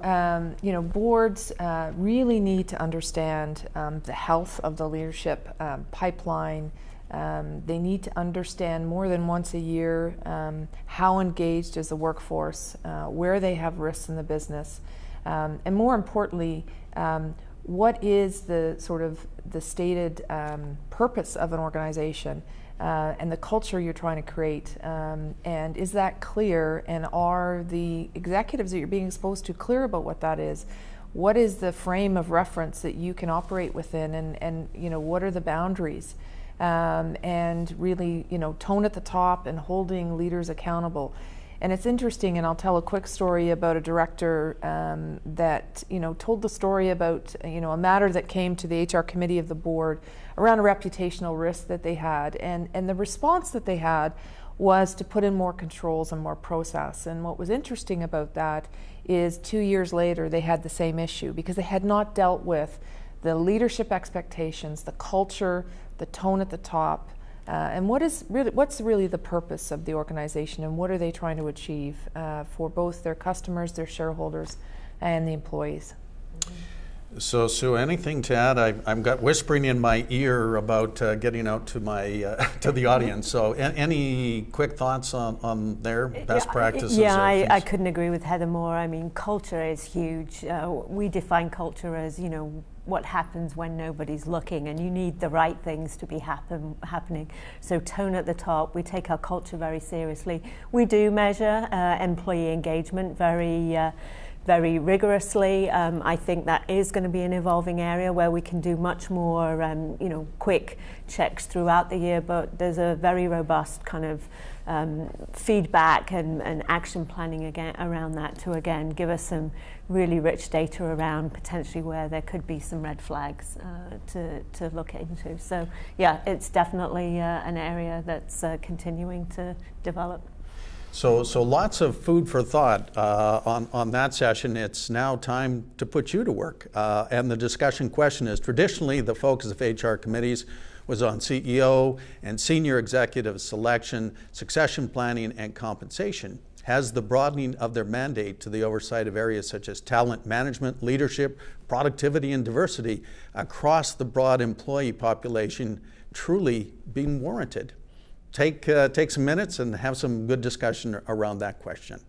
boards really need to understand the health of the leadership pipeline. They need to understand more than once a year how engaged is the workforce, where they have risks in the business, and more importantly, what is the sort of the stated purpose of an organization and the culture you're trying to create, and is that clear, and are the executives that you're being exposed to clear about what that is? What is the frame of reference that you can operate within, and what are the boundaries, and really tone at the top and holding leaders accountable. And it's interesting, and I'll tell a quick story about a director that told the story about a matter that came to the HR committee of the board around a reputational risk that they had, and the response that they had was to put in more controls and more process. And what was interesting about that is 2 years later they had the same issue, because they had not dealt with the leadership expectations, the culture, the tone at the top, and what's really the purpose of the organization, and what are they trying to achieve for both their customers, their shareholders, and the employees. So, Sue, anything to add? I've got whispering in my ear about getting out to my to the audience. So, any quick thoughts on their best practices? Yeah, I couldn't agree with Heather more. I mean, culture is huge. We define culture as what happens when nobody's looking, and you need the right things to be happening. So tone at the top. We take our culture very seriously. We do measure employee engagement very rigorously. I think that is going to be an evolving area where we can do much more, quick checks throughout the year. But there's a very robust kind of feedback and action planning again around that to again give us some really rich data around potentially where there could be some red flags to look into. So yeah, it's definitely an area that's continuing to develop. So lots of food for thought on that session. It's now time to put you to work. And the discussion question is, traditionally the focus of HR committees was on CEO and senior executive selection, succession planning, and compensation. Has the broadening of their mandate to the oversight of areas such as talent management, leadership, productivity, and diversity across the broad employee population truly been warranted? Take some minutes and have some good discussion around that question.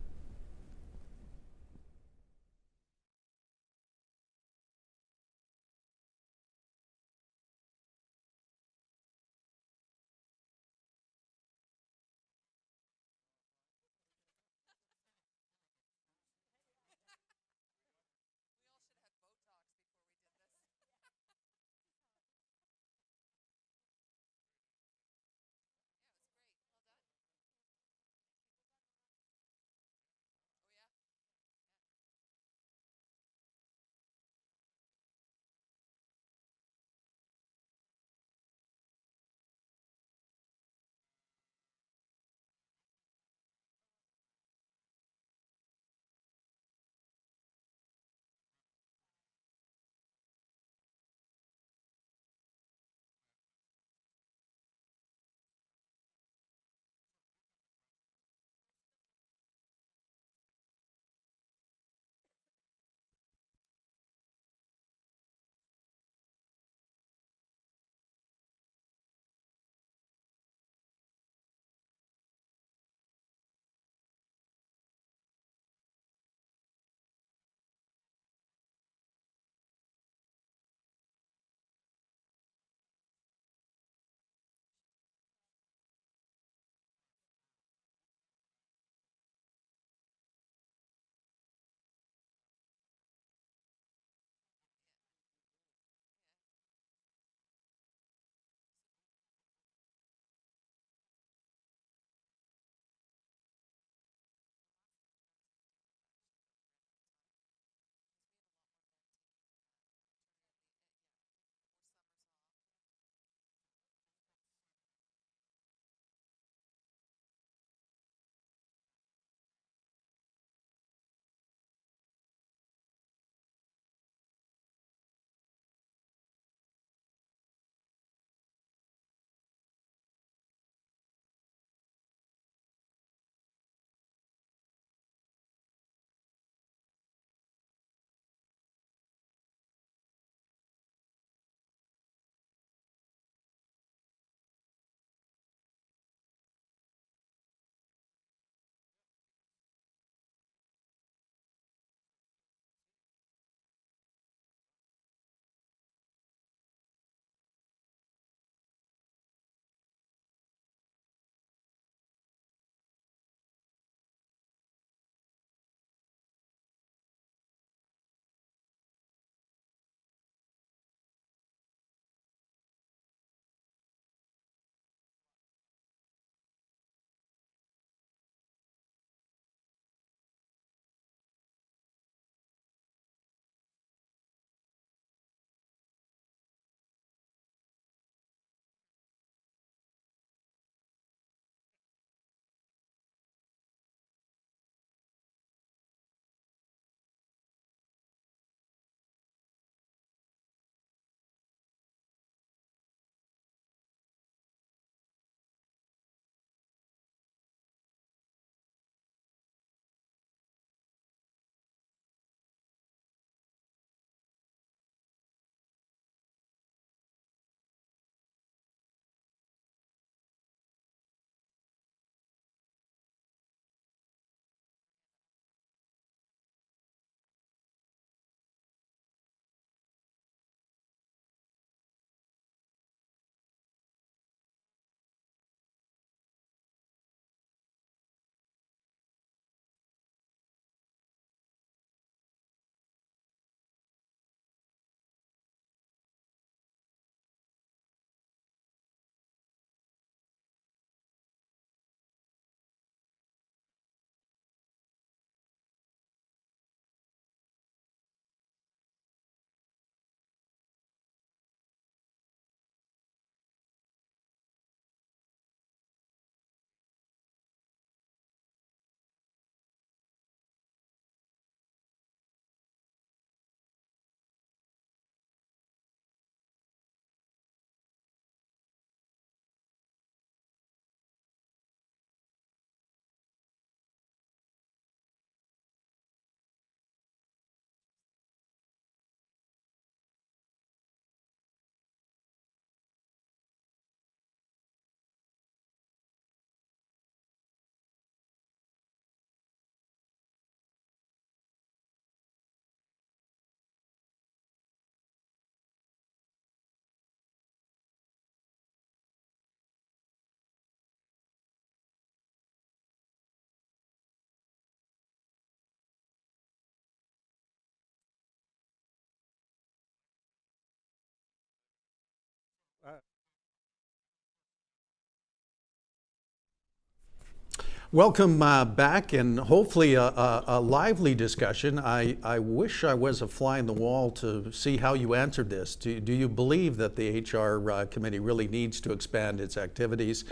Welcome back, and hopefully a lively discussion. I wish I was a fly in the wall to see how you answered this. Do you believe that the HR committee really needs to expand its activities?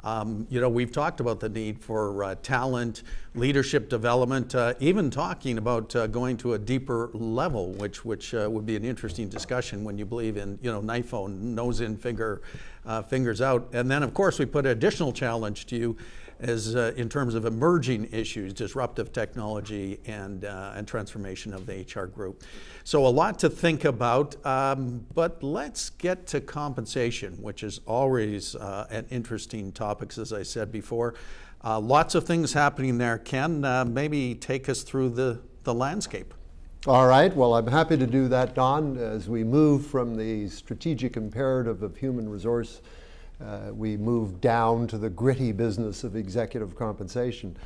We've talked about the need for talent, leadership development, even talking about going to a deeper level, which would be an interesting discussion when you believe in, NIFO, nose in, fingers out. And then, of course, we put an additional challenge to you as in terms of emerging issues, disruptive technology and transformation of the HR group. So a lot to think about, but let's get to compensation, which is always an interesting topic, as I said before. Lots of things happening there. Ken, maybe take us through the landscape. All right, well, I'm happy to do that, Don. As we move from the strategic imperative of human resource, we move down to the gritty business of executive compensation,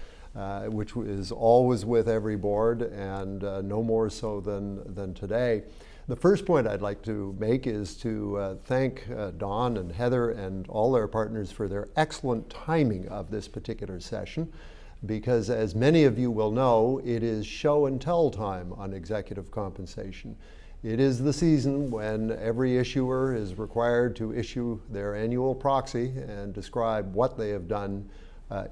which is always with every board, and no more so than today. The first point I'd like to make is to thank Don and Heather and all their partners for their excellent timing of this particular session, because as many of you will know, it is show and tell time on executive compensation. It is the season when every issuer is required to issue their annual proxy and describe what they have done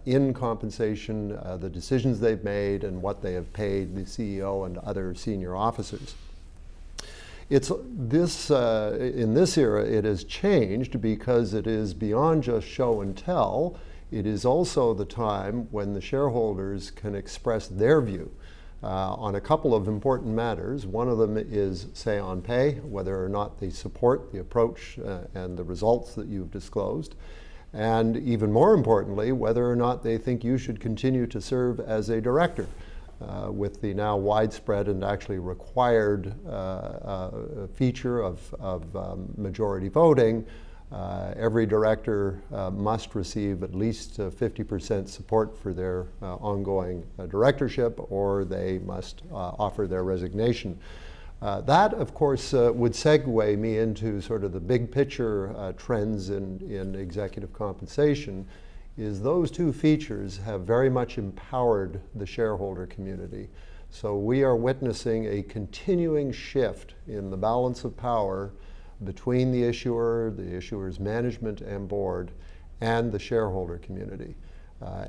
in compensation, the decisions they've made, and what they have paid the CEO and other senior officers. In this era, it has changed because it is beyond just show and tell. It is also the time when the shareholders can express their view on a couple of important matters. One of them is say on pay, whether or not they support the approach and the results that you've disclosed. And even more importantly, whether or not they think you should continue to serve as a director with the now widespread and actually required feature of majority voting. Every director must receive at least 50% support for their ongoing directorship, or they must offer their resignation. That, of course, would segue me into sort of the big picture trends in executive compensation, is those two features have very much empowered the shareholder community. So we are witnessing a continuing shift in the balance of power between the issuer's management and board, and the shareholder community.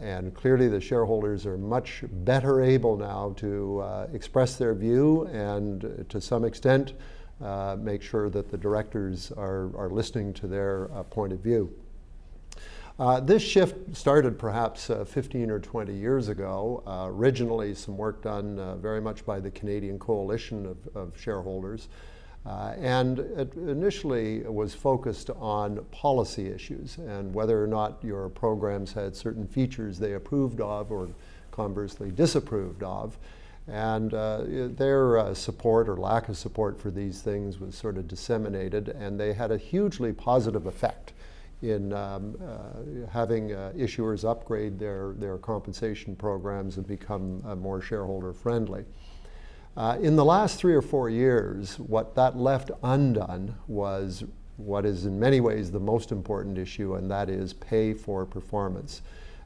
And clearly the shareholders are much better able now to express their view and to some extent make sure that the directors are listening to their point of view. This shift started perhaps 15 or 20 years ago. Originally some work done very much by the Canadian Coalition of Shareholders. And it initially was focused on policy issues and whether or not your programs had certain features they approved of or conversely disapproved of. And their support or lack of support for these things was sort of disseminated, and they had a hugely positive effect in having issuers upgrade their compensation programs and become more shareholder friendly. In the last 3 or 4 years, what that left undone was what is in many ways the most important issue, and that is pay for performance.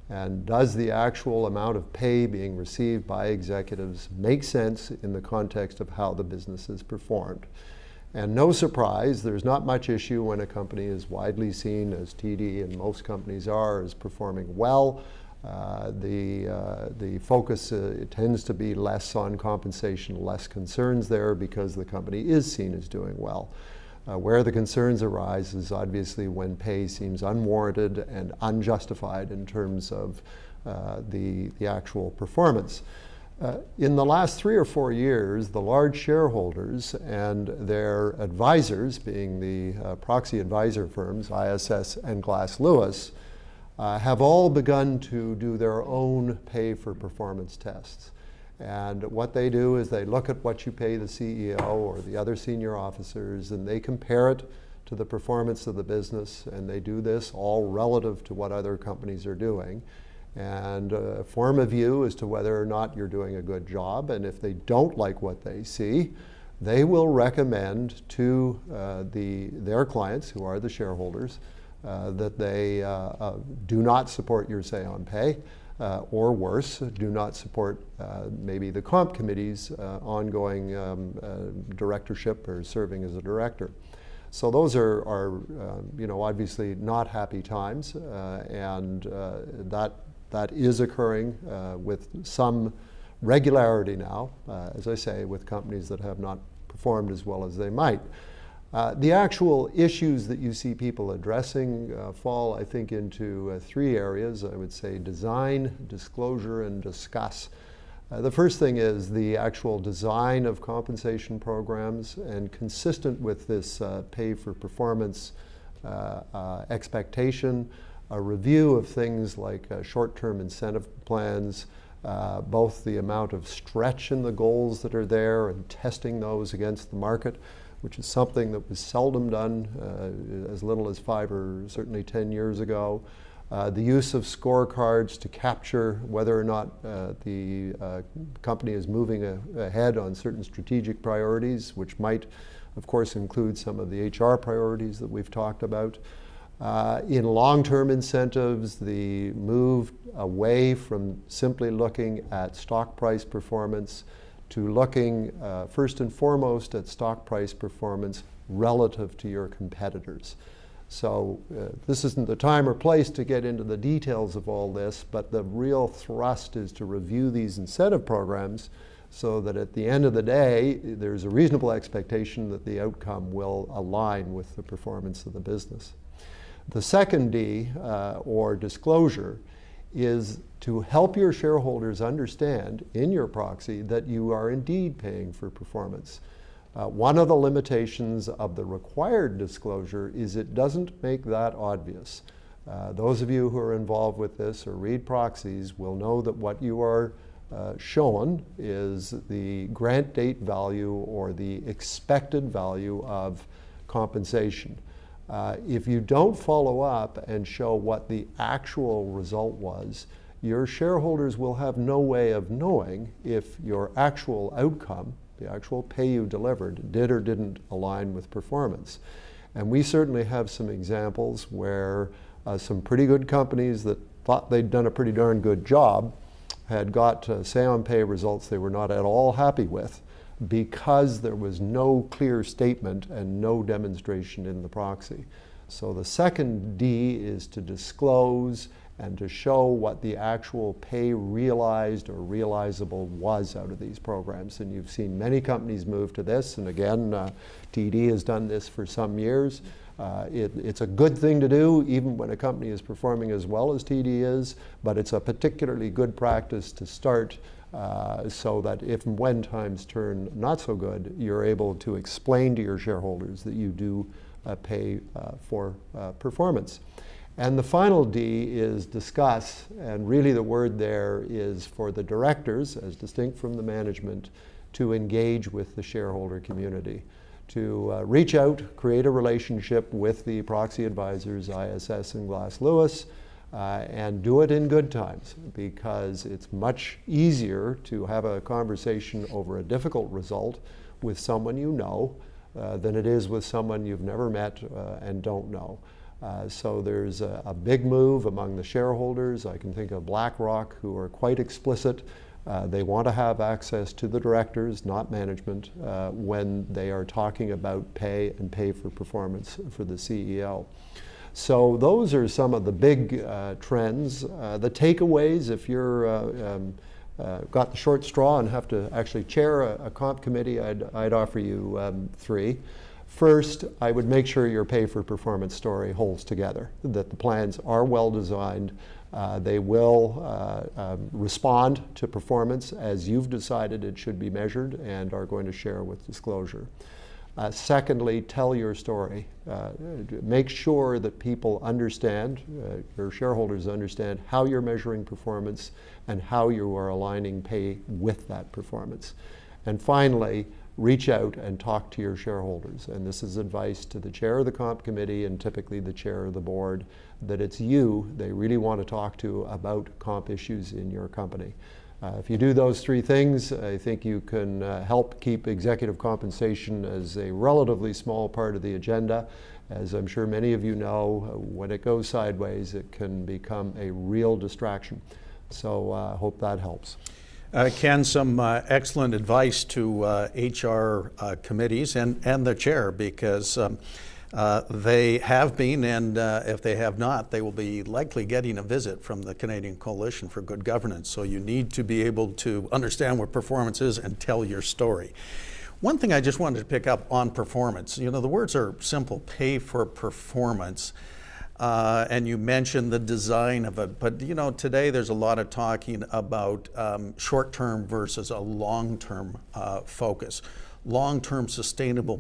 And does the actual amount of pay being received by executives make sense in the context of how the business is performed? And no surprise, there's not much issue when a company is widely seen, as TD and most companies are, as performing well. The focus it tends to be less on compensation, less concerns there, because the company is seen as doing well. Where the concerns arise is obviously when pay seems unwarranted and unjustified in terms of the actual performance. In the last 3 or 4 years, the large shareholders and their advisors, being the proxy advisor firms, ISS and Glass Lewis, have all begun to do their own pay for performance tests. And what they do is they look at what you pay the CEO or the other senior officers, and they compare it to the performance of the business, and they do this all relative to what other companies are doing, and form a view as to whether or not you're doing a good job. And if they don't like what they see, they will recommend to their clients, who are the shareholders, that they do not support your say on pay, or worse, do not support maybe the comp committee's ongoing directorship or serving as a director. So those are obviously not happy times, and that is occurring with some regularity now, as I say, with companies that have not performed as well as they might. The actual issues that you see people addressing fall, I think, into three areas. I would say design, disclosure, and discuss. The first thing is the actual design of compensation programs, and consistent with this pay for performance expectation, a review of things like short-term incentive plans, both the amount of stretch in the goals that are there and testing those against the market, which is something that was seldom done as little as 5 or certainly 10 years ago. The use of scorecards to capture whether or not the company is moving ahead on certain strategic priorities, which might, of course, include some of the HR priorities that we've talked about. In long-term incentives, the move away from simply looking at stock price performance to looking first and foremost at stock price performance relative to your competitors. So this isn't the time or place to get into the details of all this, but the real thrust is to review these incentive programs so that at the end of the day, there's a reasonable expectation that the outcome will align with the performance of the business. The second D, or disclosure, is to help your shareholders understand in your proxy that you are indeed paying for performance. One of the limitations of the required disclosure is it doesn't make that obvious. Those of you who are involved with this or read proxies will know that what you are shown is the grant date value or the expected value of compensation. If you don't follow up and show what the actual result was, your shareholders will have no way of knowing if your actual outcome, the actual pay you delivered, did or didn't align with performance. And we certainly have some examples where some pretty good companies that thought they'd done a pretty darn good job had got say-on-pay results they were not at all happy with because there was no clear statement and no demonstration in the proxy. So the second D is to disclose and to show what the actual pay realized or realizable was out of these programs. And you've seen many companies move to this, and again, TD has done this for some years. It's a good thing to do, even when a company is performing as well as TD is, but it's a particularly good practice to start so that if and when times turn not so good, you're able to explain to your shareholders that you do pay for performance. And the final D is discuss, and really the word there is for the directors, as distinct from the management, to engage with the shareholder community, to reach out, create a relationship with the proxy advisors, ISS and Glass Lewis, and do it in good times, because it's much easier to have a conversation over a difficult result with someone you know than it is with someone you've never met and don't know. So there's a big move among the shareholders. I can think of BlackRock, who are quite explicit. They want to have access to the directors, not management, when they are talking about pay and pay for performance for the CEO. So those are some of the big trends. The takeaways, if you're got the short straw and have to actually chair a comp committee, I'd offer you 3. First, I would make sure your pay for performance story holds together, that the plans are well designed. They will respond to performance as you've decided it should be measured and are going to share with disclosure. Secondly, tell your story. Make sure that people understand, your shareholders understand how you're measuring performance and how you are aligning pay with that performance. And finally, reach out and talk to your shareholders. And this is advice to the chair of the comp committee and typically the chair of the board, that it's you they really want to talk to about comp issues in your company. If you do those 3 things, I think you can help keep executive compensation as a relatively small part of the agenda. As I'm sure many of you know, when it goes sideways, it can become a real distraction. So I hope that helps. Ken, some excellent advice to HR committees and the chair, because they have been, and if they have not, they will be likely getting a visit from the Canadian Coalition for Good Governance. So you need to be able to understand what performance is and tell your story. One thing I just wanted to pick up on performance, you know, the words are simple: pay for performance. And you mentioned the design of it, but you know, today there's a lot of talking about short-term versus a long-term focus, long-term sustainable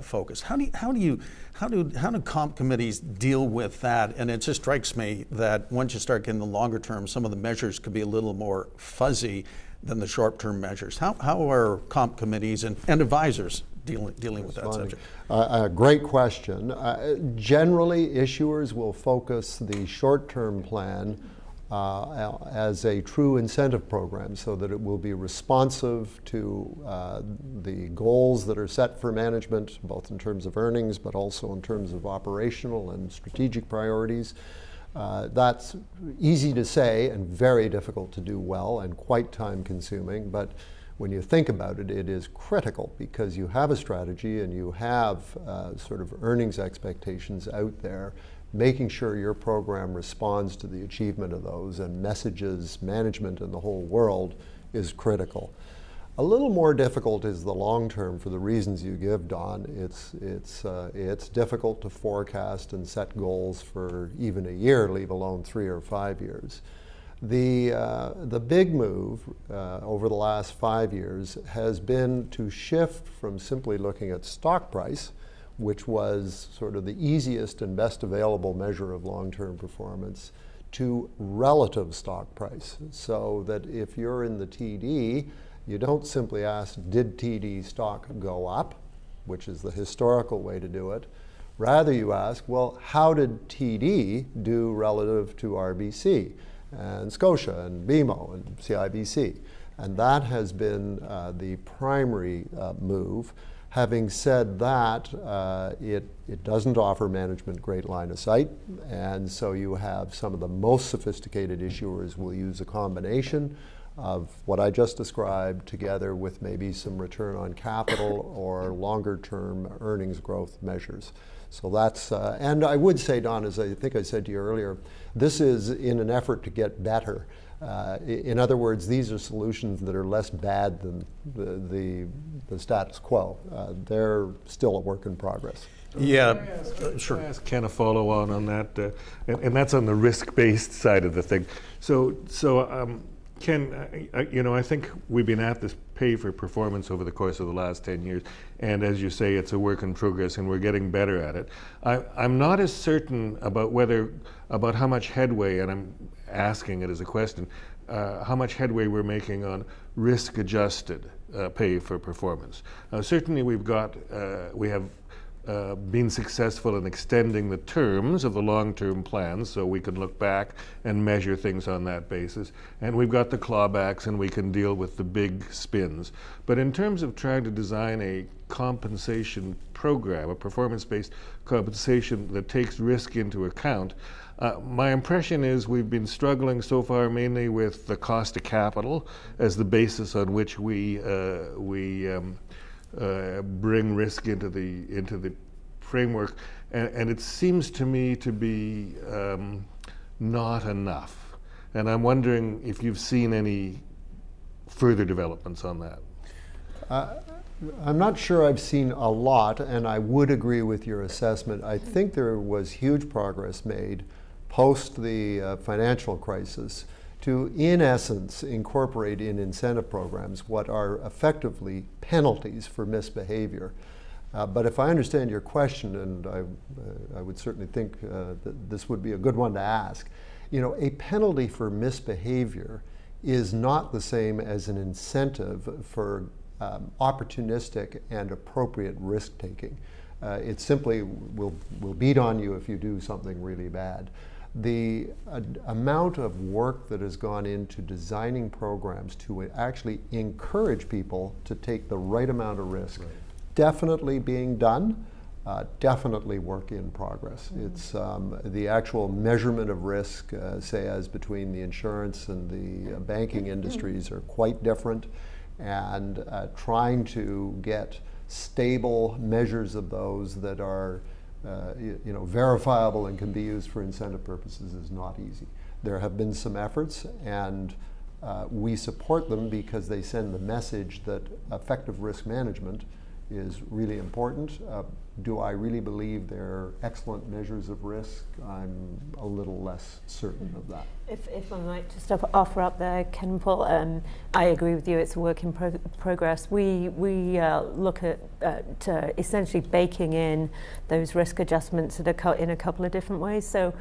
focus. How do comp committees deal with that? And it just strikes me that once you start getting the longer term, some of the measures could be a little more fuzzy than the short-term measures. How are comp committees and advisors dealing with that subject? Great question. Generally, issuers will focus the short-term plan as a true incentive program, so that it will be responsive to the goals that are set for management, both in terms of earnings, but also in terms of operational and strategic priorities. That's easy to say and very difficult to do well, and quite time-consuming, but when you think about it, it is critical, because you have a strategy and you have sort of earnings expectations out there. Making sure your program responds to the achievement of those and messages management in the whole world is critical. A little more difficult is the long term, for the reasons you give, Don. It's difficult to forecast and set goals for even a year, leave alone 3 or 5 years. The big move over the last 5 years has been to shift from simply looking at stock price, which was sort of the easiest and best available measure of long-term performance, to relative stock price. So that if you're in the TD, you don't simply ask, did TD stock go up, which is the historical way to do it. Rather, you ask, well, how did TD do relative to RBC? And Scotia and BMO and CIBC. And that has been the primary move. Having said that, it doesn't offer management great line of sight, and so you have some of the most sophisticated issuers will use a combination of what I just described together with maybe some return on capital or longer term earnings growth measures. So that's, and I would say, Don, as I think I said to you earlier, this is in an effort to get better. In other words, these are solutions that are less bad than the status quo. They're still a work in progress. Yeah, sure. Can I ask Ken a follow-on on that? And that's on the risk-based side of the thing. So Ken, you know, I think we've been at this pay for performance over the course of the last 10 years, and as you say, it's a work in progress, and we're getting better at it. I'm not as certain about how much headway, and I'm asking it as a question, how much headway we're making on risk-adjusted pay for performance. Certainly, we have been successful in extending the terms of the long-term plans, so we can look back and measure things on that basis. And we've got the clawbacks, and we can deal with the big spins. But in terms of trying to design a compensation program, a performance-based compensation that takes risk into account, my impression is we've been struggling so far mainly with the cost of capital as the basis on which we bring risk into the framework, and it seems to me to be not enough. And I'm wondering if you've seen any further developments on that. I'm not sure I've seen a lot, and I would agree with your assessment. I think there was huge progress made post the financial crisis to, in essence, incorporate in incentive programs what are effectively penalties for misbehavior. But if I understand your question, and I would certainly think that this would be a good one to ask, you know, a penalty for misbehavior is not the same as an incentive for opportunistic and appropriate risk-taking. It simply will beat on you if you do something really bad. The amount of work that has gone into designing programs to actually encourage people to take the right amount of risk, definitely being done, definitely work in progress. It's the actual measurement of risk, say as between the insurance and the banking industries, are quite different, and trying to get stable measures of those that are verifiable and can be used for incentive purposes is not easy. There have been some efforts, and we support them because they send the message that effective risk management is really important. Do I really believe they're excellent measures of risk? I'm a little less certain of that. If I might just offer up there, Ken and Paul, I agree with you, it's a work in progress. We look at essentially baking in those risk adjustments in a couple of different ways. So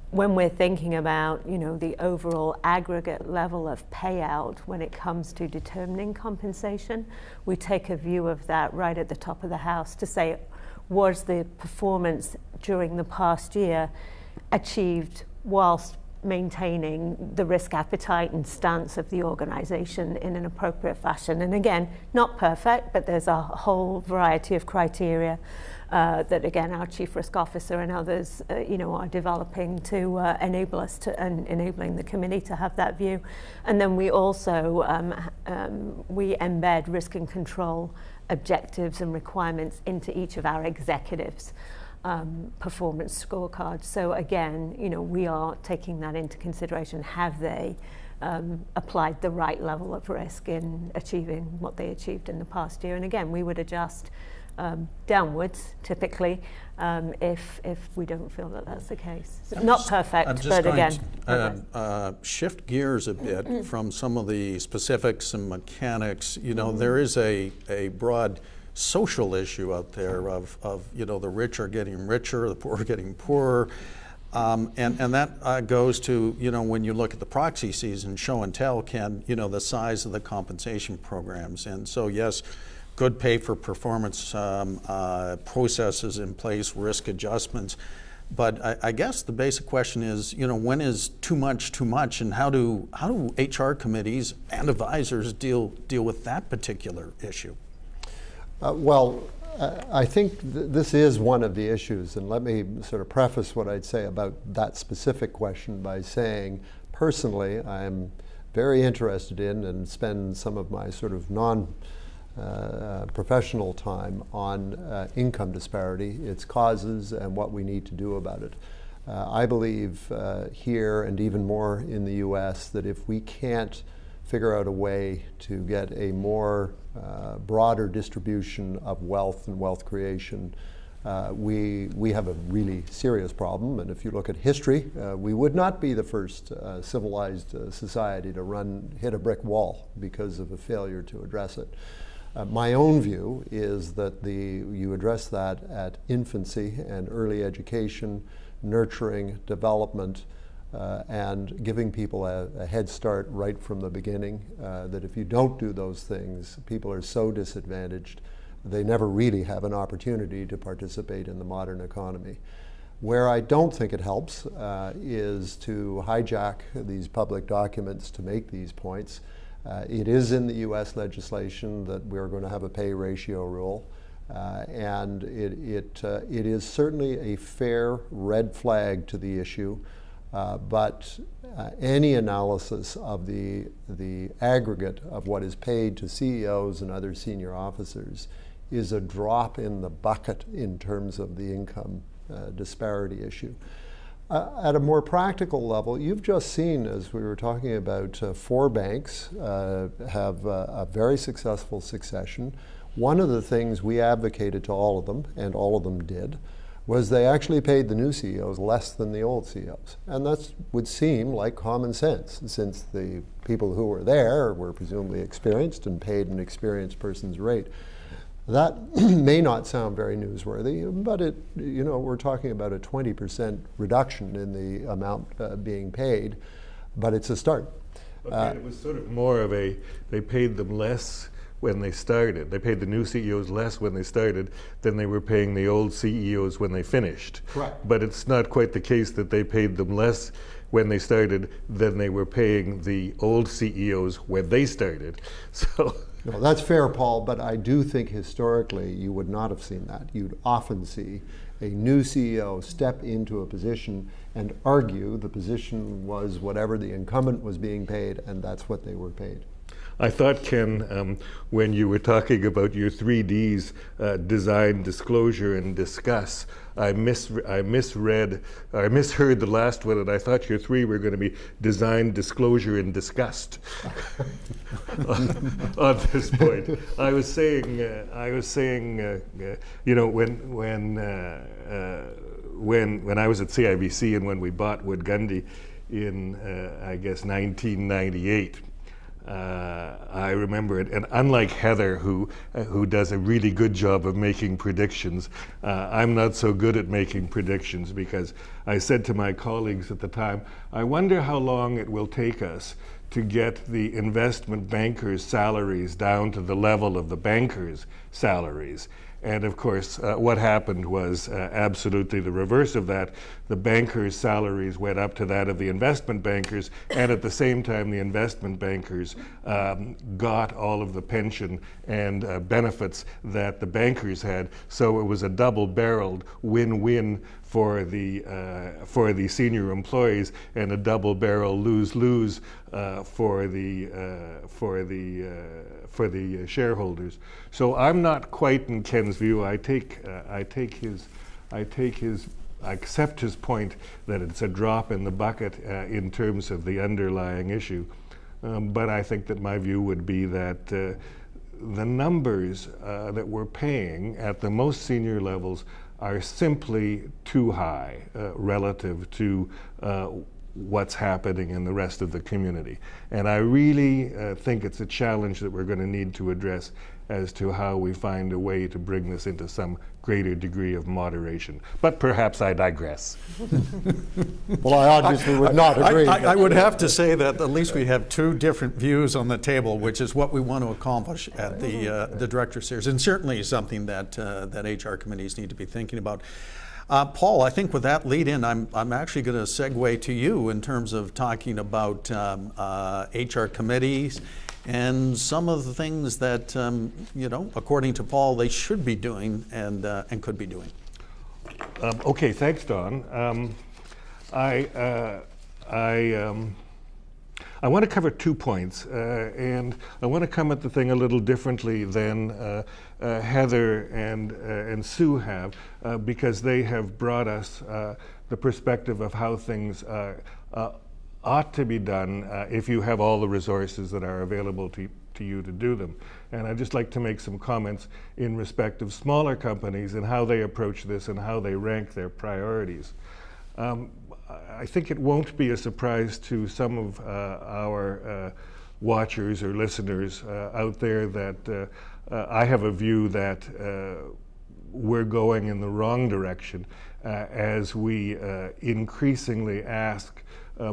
when we're thinking about, the overall aggregate level of payout when it comes to determining compensation, we take a view of that right at the top of the house to say, was the performance during the past year achieved whilst maintaining the risk appetite and stance of the organization in an appropriate fashion? And again, not perfect, but there's a whole variety of criteria that again our Chief Risk Officer and others are developing to enable us to, and enabling the committee to have that view. And then we also we embed risk and control objectives and requirements into each of our executives' performance scorecards. So again, we are taking that into consideration. Have they applied the right level of risk in achieving what they achieved in the past year? And again, we would adjust downwards typically if we don't feel that that's the case. Not perfect, but again. Shift gears a bit from some of the specifics and mechanics. There is a broad social issue out there of the rich are getting richer, the poor are getting poorer. And that goes to, when you look at the proxy season, show and tell the size of the compensation programs. And so, yes, good pay for performance processes in place, risk adjustments. But I guess the basic question is, when is too much, and how do HR committees and advisors deal with that particular issue? I think this is one of the issues, and let me sort of preface what I'd say about that specific question by saying, personally, I'm very interested in and spend some of my sort of professional time on income disparity, its causes, and what we need to do about it. I believe here, and even more in the US, that if we can't figure out a way to get a more broader distribution of wealth and wealth creation, we have a really serious problem. And if you look at history, we would not be the first civilized society to hit a brick wall because of a failure to address it. My own view is that you address that at infancy and early education, nurturing, development, and giving people a head start right from the beginning. That if you don't do those things, people are so disadvantaged, they never really have an opportunity to participate in the modern economy. Where I don't think it helps is to hijack these public documents to make these points. It is in the US legislation that we're going to have a pay ratio rule, and it is certainly a fair red flag to the issue, but any analysis of the aggregate of what is paid to CEOs and other senior officers is a drop in the bucket in terms of the income disparity issue. At a more practical level, you've just seen, as we were talking about, 4 banks have a very successful succession. One of the things we advocated to all of them, and all of them did, was they actually paid the new CEOs less than the old CEOs. And that would seem like common sense, since the people who were there were presumably experienced and paid an experienced person's rate. That may not sound very newsworthy, but we're talking about a 20% reduction in the amount being paid, but it's a start. It was sort of more of they paid them less when they started. They paid the new CEOs less when they started than they were paying the old CEOs when they finished. Correct. But it's not quite the case that they paid them less when they started than they were paying the old CEOs when they started. So. No, that's fair, Paul, but I do think historically you would not have seen that. You'd often see a new CEO step into a position and argue the position was whatever the incumbent was being paid, and that's what they were paid. I thought, Ken, when you were talking about your 3Ds, design, disclosure, and discuss, I misheard the last one, and I thought your 3 were going to be design, disclosure, and disgust. on this point, I was saying, you know, when I was at CIBC and when we bought Wood Gundy in, I guess, 1998. I remember it, and unlike Heather, who does a really good job of making predictions, I'm not so good at making predictions, because I said to my colleagues at the time, I wonder how long it will take us to get the investment bankers' salaries down to the level of the bankers' salaries. And of course, what happened was absolutely the reverse of that. The bankers' salaries went up to that of the investment bankers, and at the same time, the investment bankers got all of the pension and benefits that the bankers had. So it was a double-barreled win-win for the senior employees, and a double-barrel lose-lose for the shareholders. So I'm not quite in Ken's view. I accept his point that it's a drop in the bucket in terms of the underlying issue. But I think that my view would be that the numbers that we're paying at the most senior levels are simply too high relative to what's happening in the rest of the community. And I really think it's a challenge that we're going to need to address as to how we find a way to bring this into some greater degree of moderation. But perhaps I digress. Well, I obviously would not agree. I would have to say that at least we have 2 different views on the table, which is what we want to accomplish at the Director Series, and certainly something that that HR committees need to be thinking about. Paul, I think with that lead in, I'm actually going to segue to you in terms of talking about HR committees and some of the things that, you know, according to Paul, they should be doing and could be doing. Okay, thanks, Don. I want to cover 2 points, and I want to come at the thing a little differently than Heather and Sue have, because they have brought us the perspective of how things ought to be done if you have all the resources that are available to you to do them. And I'd just like to make some comments in respect of smaller companies and how they approach this and how they rank their priorities. I think it won't be a surprise to some of our watchers or listeners out there that I have a view that we're going in the wrong direction as we increasingly ask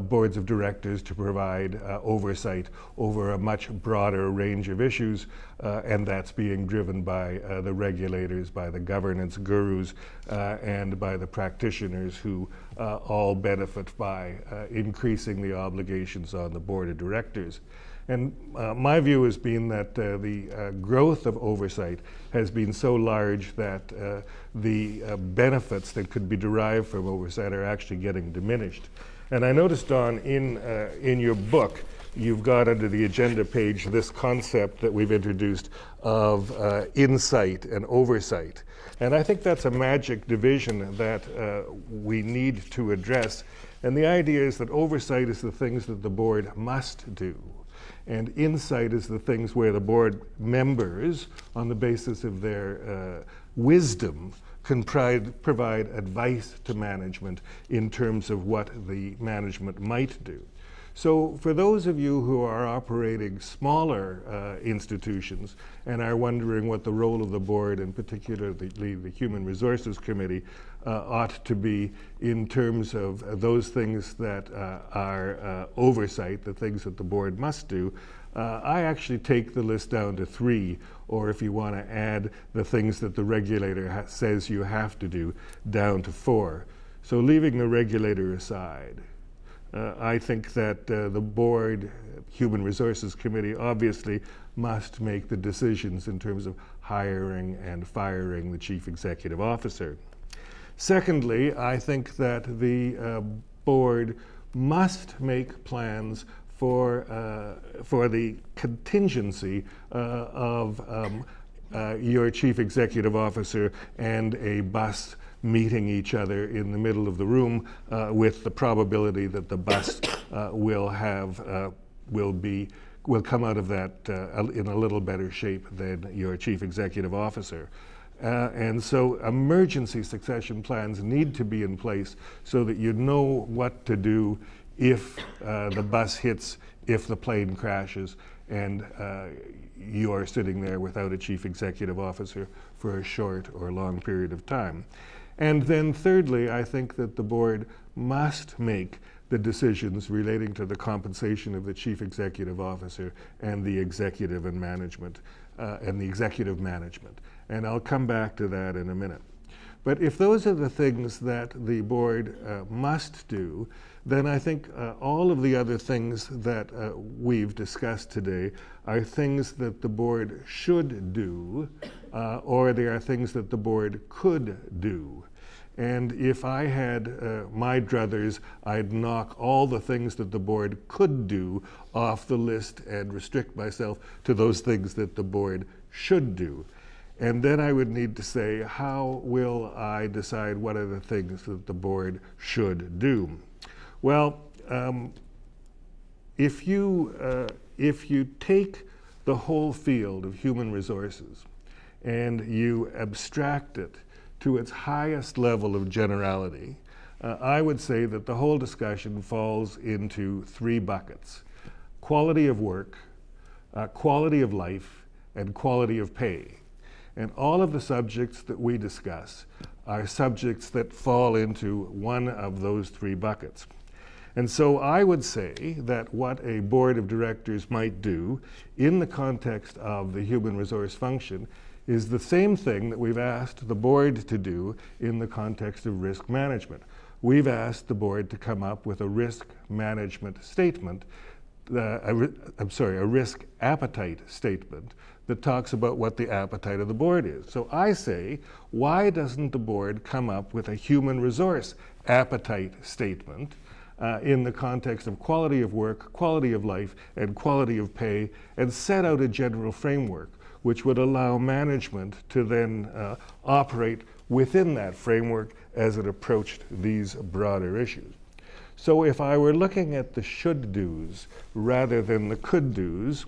boards of directors to provide oversight over a much broader range of issues, and that's being driven by the regulators, by the governance gurus, and by the practitioners who all benefit by increasing the obligations on the board of directors. And my view has been that the growth of oversight has been so large that the benefits that could be derived from oversight are actually getting diminished. And I noticed, Don, in your book, you've got under the agenda page this concept that we've introduced of insight and oversight. And I think that's a magic division that we need to address. And the idea is that oversight is the things that the board must do, and insight is the things where the board members, on the basis of their wisdom, can provide advice to management in terms of what the management might do. So for those of you who are operating smaller institutions and are wondering what the role of the board, and particularly the Human Resources Committee, ought to be in terms of those things that are oversight, the things that the board must do, I actually take the list down to 3, or if you want to add the things that the regulator says you have to do, down to 4. So leaving the regulator aside, I think that the board, Human Resources Committee, obviously must make the decisions in terms of hiring and firing the chief executive officer. Secondly, I think that the board must make plans for the contingency of your chief executive officer and a bus meeting each other in the middle of the room, with the probability that the bus will come out of that in a little better shape than your chief executive officer. And so emergency succession plans need to be in place so that you know what to do if the bus hits, if the plane crashes, and you're sitting there without a chief executive officer for a short or long period of time. And then thirdly, I think that the board must make the decisions relating to the compensation of the chief executive officer and the executive and management, and the executive management. And I'll come back to that in a minute. But if those are the things that the board must do, then I think all of the other things that we've discussed today are things that the board should do, or they are things that the board could do. And if I had my druthers, I'd knock all the things that the board could do off the list and restrict myself to those things that the board should do. And then I would need to say, how will I decide what are the things that the board should do? Well, if you take the whole field of human resources and you abstract it to its highest level of generality, I would say that the whole discussion falls into three buckets: quality of work, quality of life, and quality of pay. And all of the subjects that we discuss are subjects that fall into one of those three buckets. And so I would say that what a board of directors might do in the context of the human resource function is the same thing that we've asked the board to do in the context of risk management. We've asked the board to come up with a risk management statement, a risk appetite statement that talks about what the appetite of the board is. So I say, why doesn't the board come up with a human resource appetite statement in the context of quality of work, quality of life, and quality of pay, and set out a general framework which would allow management to then operate within that framework as it approached these broader issues. So if I were looking at the should-dos rather than the could-dos,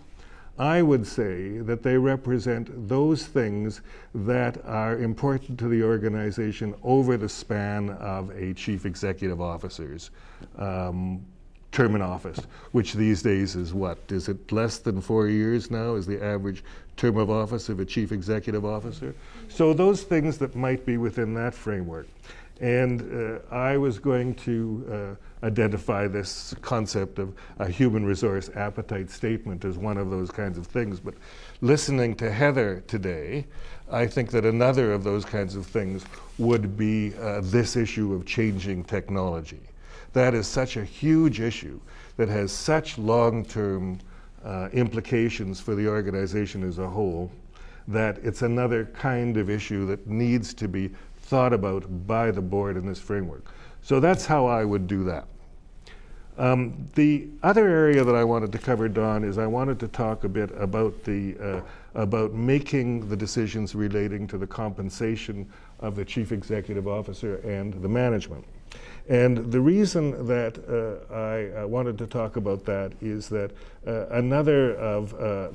I would say that they represent those things that are important to the organization over the span of a chief executive officer's term in office, which these days is what? Is it less than 4 years now is the average term of office of a chief executive officer? So those things that might be within that framework. And I was going to identify this concept of a human resource appetite statement as one of those kinds of things. But listening to Heather today, I think that another of those kinds of things would be this issue of changing technology. That is such a huge issue that has such long-term implications for the organization as a whole that it's another kind of issue that needs to be thought about by the board in this framework. So that's how I would do that. The other area that I wanted to cover, Don, is I wanted to talk a bit about making the decisions relating to the compensation of the chief executive officer and the management. And the reason that I wanted to talk about that is that another of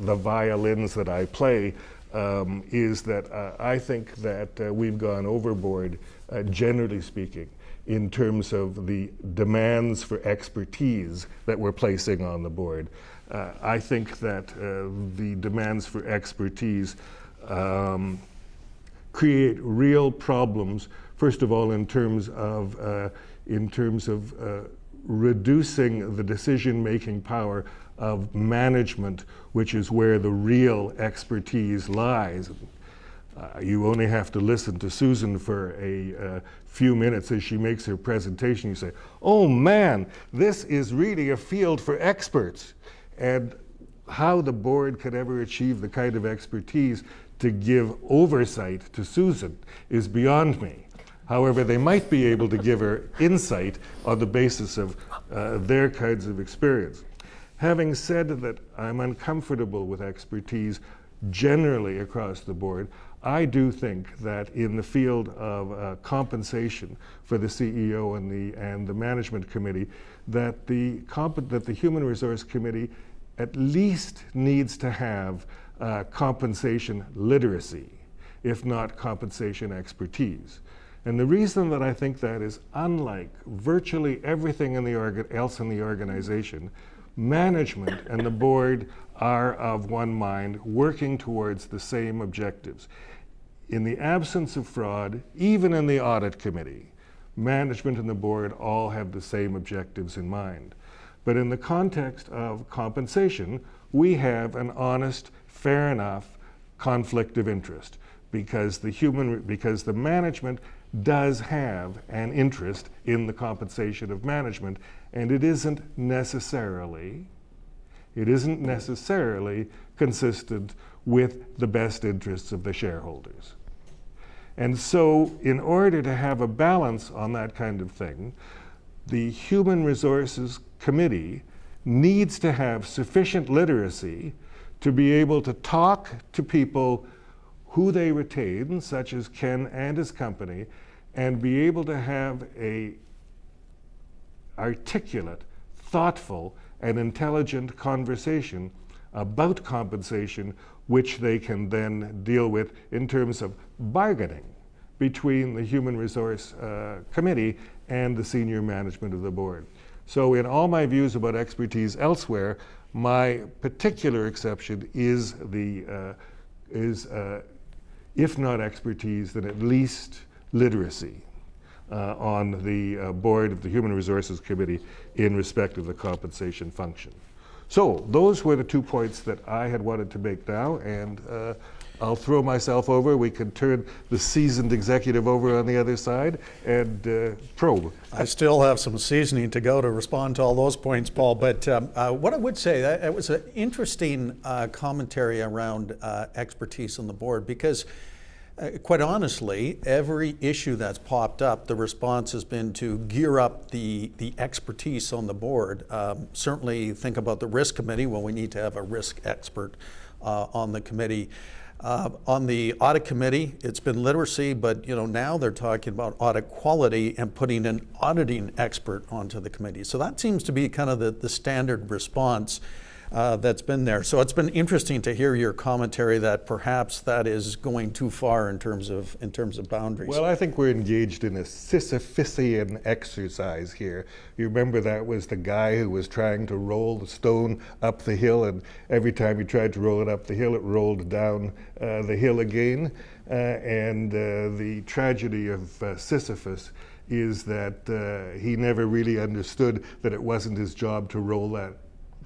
the violins that I play is that I think that we've gone overboard, generally speaking, in terms of the demands for expertise that we're placing on the board. I think that the demands for expertise create real problems, first of all, in terms of reducing the decision-making power of management, which is where the real expertise lies. You only have to listen to Susan for a few minutes as she makes her presentation. You say, oh man, this is really a field for experts. And how the board could ever achieve the kind of expertise to give oversight to Susan is beyond me. However, they might be able to give her insight on the basis of their kinds of experience. Having said that I'm uncomfortable with expertise generally across the board, I do think that in the field of compensation for the CEO and the management committee, that the Human Resource Committee at least needs to have compensation literacy, if not compensation expertise. And the reason that I think that is, unlike virtually everything else in the organization, management and the board are of one mind, working towards the same objectives. In the absence of fraud, even in the audit committee, management and the board all have the same objectives in mind. But in the context of compensation, we have an honest, fair enough conflict of interest because the management does have an interest in the compensation of management, and it isn't necessarily consistent with the best interests of the shareholders. And so in order to have a balance on that kind of thing, the Human Resources Committee needs to have sufficient literacy to be able to talk to people who they retain, such as Ken and his company, and be able to have a articulate, thoughtful, and intelligent conversation about compensation, which they can then deal with in terms of bargaining between the Human Resource Committee and the senior management of the board. So in all my views about expertise elsewhere, my particular exception is if not expertise, then at least literacy on the board of the Human Resources Committee in respect of the compensation function. So those were the 2 points that I had wanted to make now, and I'll throw myself over. We can turn the seasoned executive over on the other side and probe. I still have some seasoning to go to respond to all those points, Paul, but what I would say, it was an interesting commentary around expertise on the board, because quite honestly, every issue that's popped up, the response has been to gear up the expertise on the board. Certainly think about the risk committee. Well, we need to have a risk expert on the committee. On the audit committee, it's been literacy, but now they're talking about audit quality and putting an auditing expert onto the committee. So that seems to be kind of the standard response that's been there. So it's been interesting to hear your commentary that perhaps that is going too far in terms of boundaries. Well, I think we're engaged in a Sisyphusian exercise here. You remember that was the guy who was trying to roll the stone up the hill, and every time he tried to roll it up the hill, it rolled down the hill again. The tragedy of Sisyphus is that he never really understood that it wasn't his job to roll that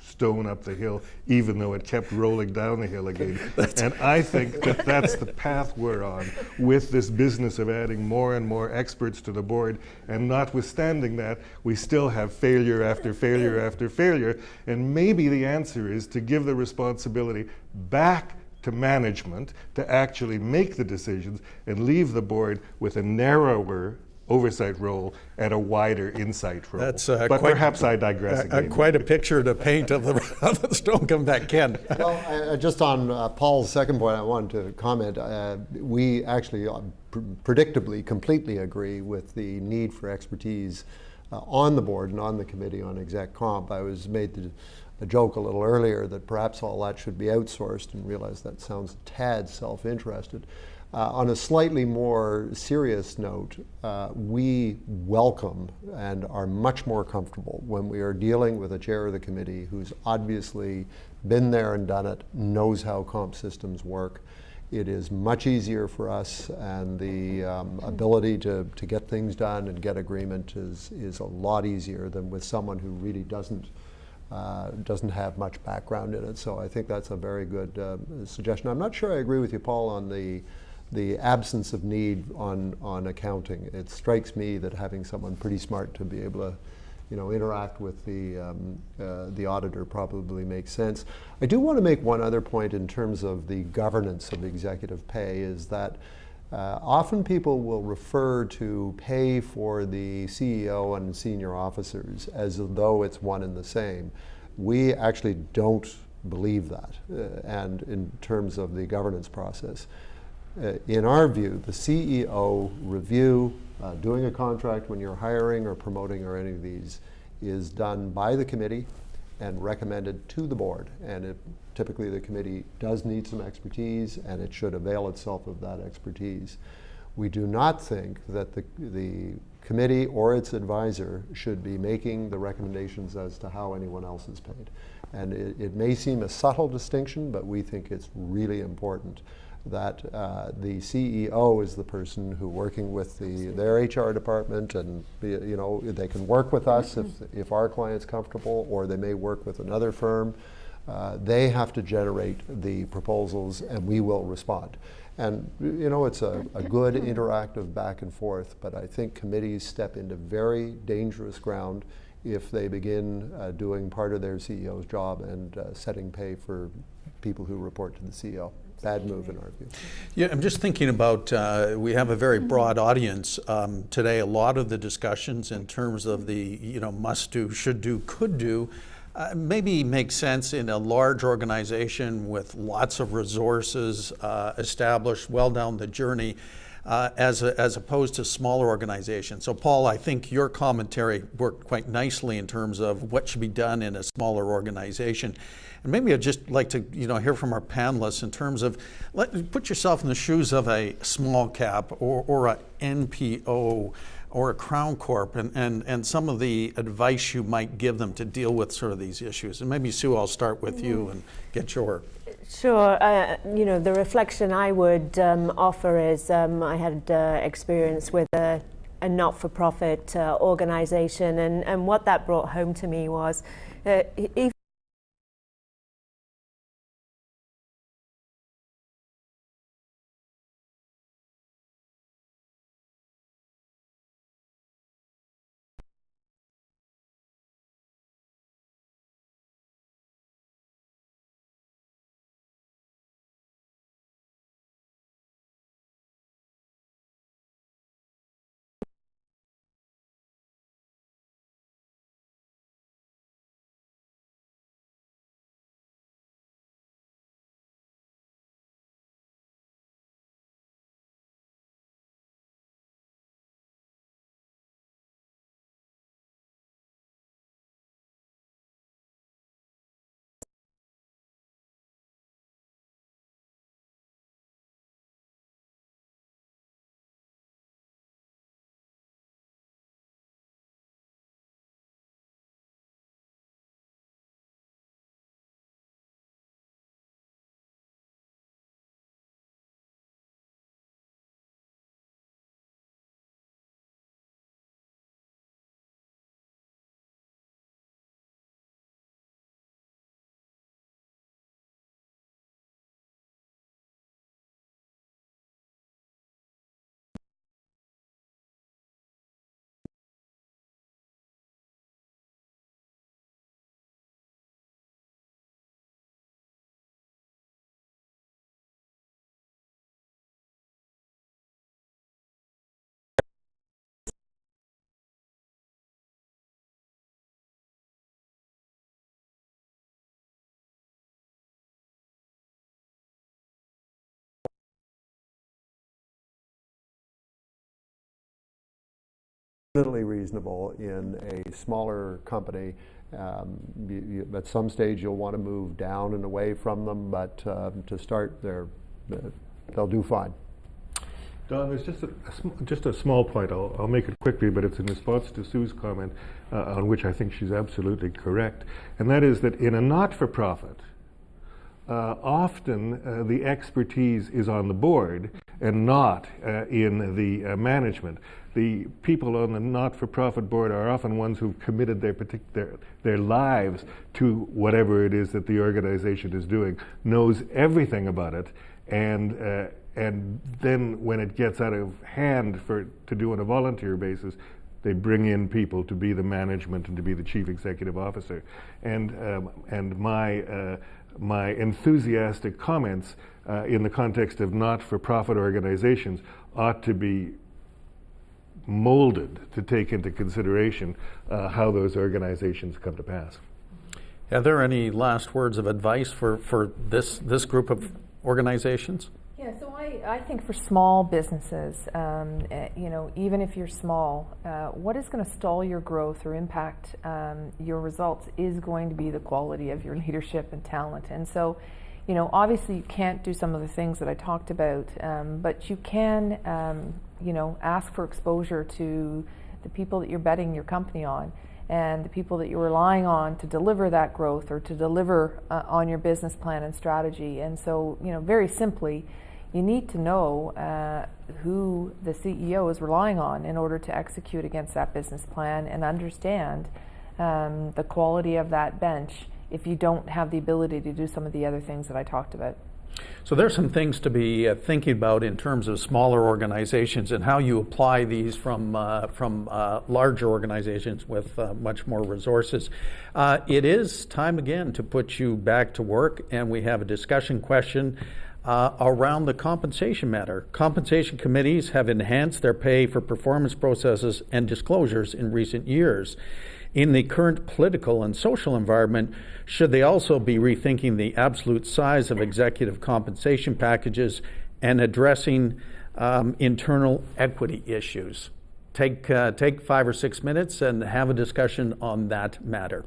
stone up the hill, even though it kept rolling down the hill again. And I think that that's the path we're on with this business of adding more and more experts to the board. And notwithstanding that, we still have failure after failure after failure. And maybe the answer is to give the responsibility back to management to actually make the decisions and leave the board with a narrower oversight role and a wider insight role. That's but perhaps I digress again. Quite a picture to paint of the stone coming back, Ken. Well, just on Paul's second point, I wanted to comment. We actually predictably completely agree with the need for expertise on the board and on the committee on exec comp. I was made a joke a little earlier that perhaps all that should be outsourced, and realized that sounds a tad self-interested. On a slightly more serious note, we welcome and are much more comfortable when we are dealing with a chair of the committee who's obviously been there and done it, knows how comp systems work. It is much easier for us, and the ability to get things done and get agreement is a lot easier than with someone who really doesn't have much background in it. So I think that's a very good suggestion. I'm not sure I agree with you, Paul, on the the absence of need on accounting. It strikes me that having someone pretty smart to be able to interact with the auditor probably makes sense. I do want to make one other point in terms of the governance of executive pay, is that often people will refer to pay for the CEO and senior officers as though it's one and the same. We actually don't believe that, and in terms of the governance process. In our view, the CEO review, doing a contract when you're hiring or promoting or any of these, is done by the committee and recommended to the board. And typically the committee does need some expertise, and it should avail itself of that expertise. We do not think that the committee or its advisor should be making the recommendations as to how anyone else is paid. And it may seem a subtle distinction, but we think it's really important that the CEO is the person who, working with their HR department, and they can work with us if our client's comfortable, or they may work with another firm. They have to generate the proposals, and we will respond. And it's a good interactive back and forth, but I think committees step into very dangerous ground if they begin doing part of their CEO's job and setting pay for people who report to the CEO. Bad move in our view. Yeah, I'm just thinking about, we have a very broad audience today. A lot of the discussions in terms of the must do, should do, could do, maybe makes sense in a large organization with lots of resources established well down the journey, as opposed to smaller organizations. So Paul, I think your commentary worked quite nicely in terms of what should be done in a smaller organization. And maybe I'd just like to hear from our panelists in terms of, put yourself in the shoes of a small cap or a NPO or a Crown Corp, and some of the advice you might give them to deal with sort of these issues. And maybe Sue, I'll start with you and get your. Sure. The reflection I would offer is I had experience with a not-for-profit organization, and what that brought home to me was even reasonable in a smaller company. At some stage you'll want to move down and away from them, but to start, they'll do fine. Don, there's just a small point. I'll make it quickly, but it's in response to Sue's comment, on which I think she's absolutely correct, and that is that in a not-for-profit, often the expertise is on the board and not in the management. the people on the not-for-profit board are often ones who've committed their lives to whatever it is that the organization is doing, knows everything about it, and then when it gets out of hand to do on a volunteer basis, they bring in people to be the management and to be the chief executive officer. And my enthusiastic comments in the context of not-for-profit organizations ought to be molded to take into consideration how those organizations come to pass. Are there any last words of advice for this group of organizations? Yeah, so I think for small businesses, even if you're small, what is going to stall your growth or impact your results is going to be the quality of your leadership and talent. And so, obviously you can't do some of the things that I talked about, but you can, ask for exposure to the people that you're betting your company on and the people that you're relying on to deliver that growth or to deliver on your business plan and strategy. And so, very simply, you need to know who the CEO is relying on in order to execute against that business plan and understand the quality of that bench if you don't have the ability to do some of the other things that I talked about. So there's some things to be thinking about in terms of smaller organizations and how you apply these from larger organizations with much more resources. It is time again to put you back to work, and we have a discussion question around the compensation matter. Compensation committees have enhanced their pay for performance processes and disclosures in recent years. In the current political and social environment, should they also be rethinking the absolute size of executive compensation packages and addressing internal equity issues? Take 5 or 6 minutes and have a discussion on that matter.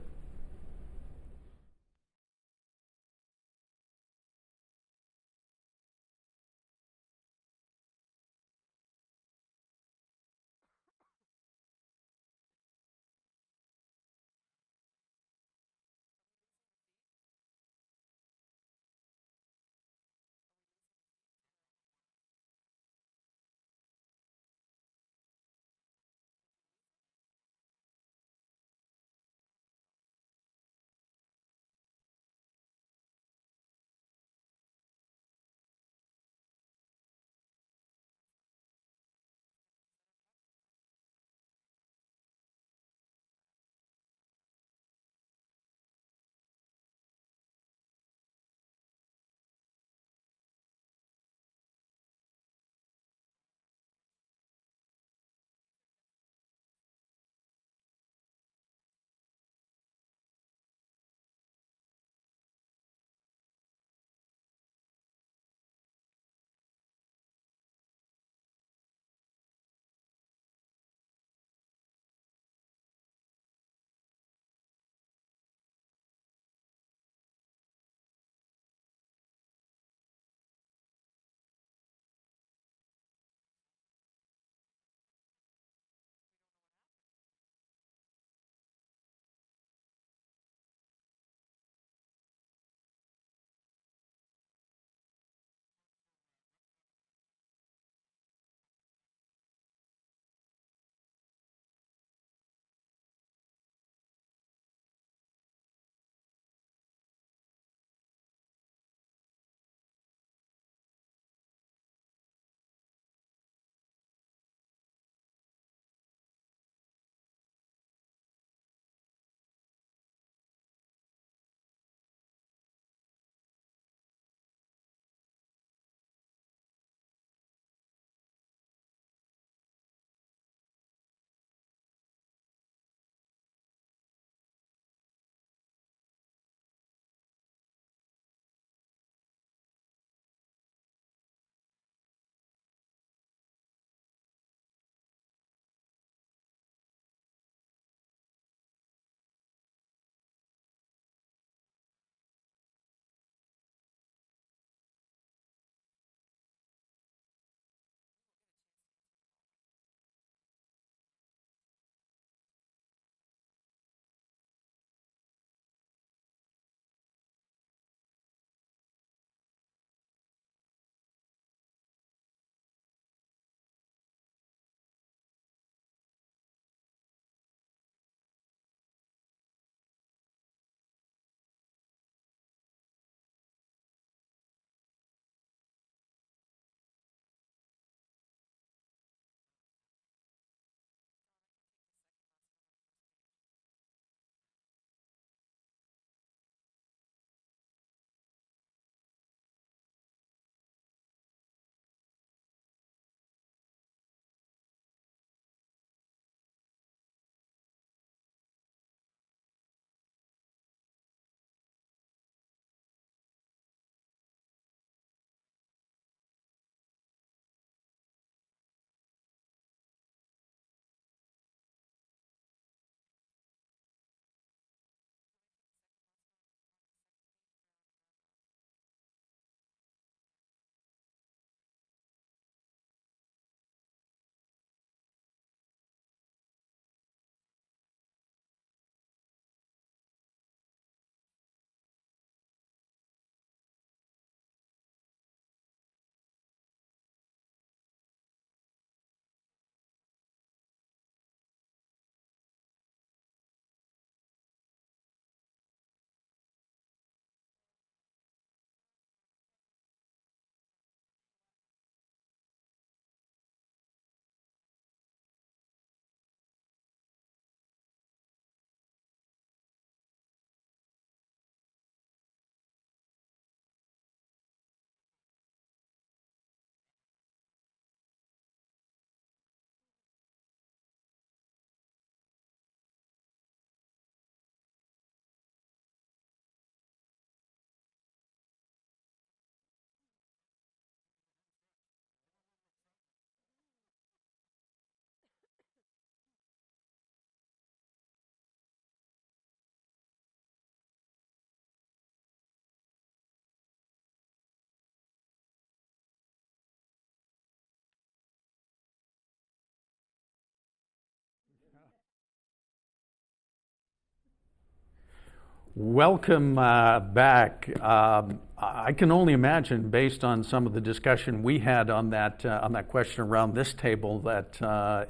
Welcome back. I can only imagine, based on some of the discussion we had on that question around this table, that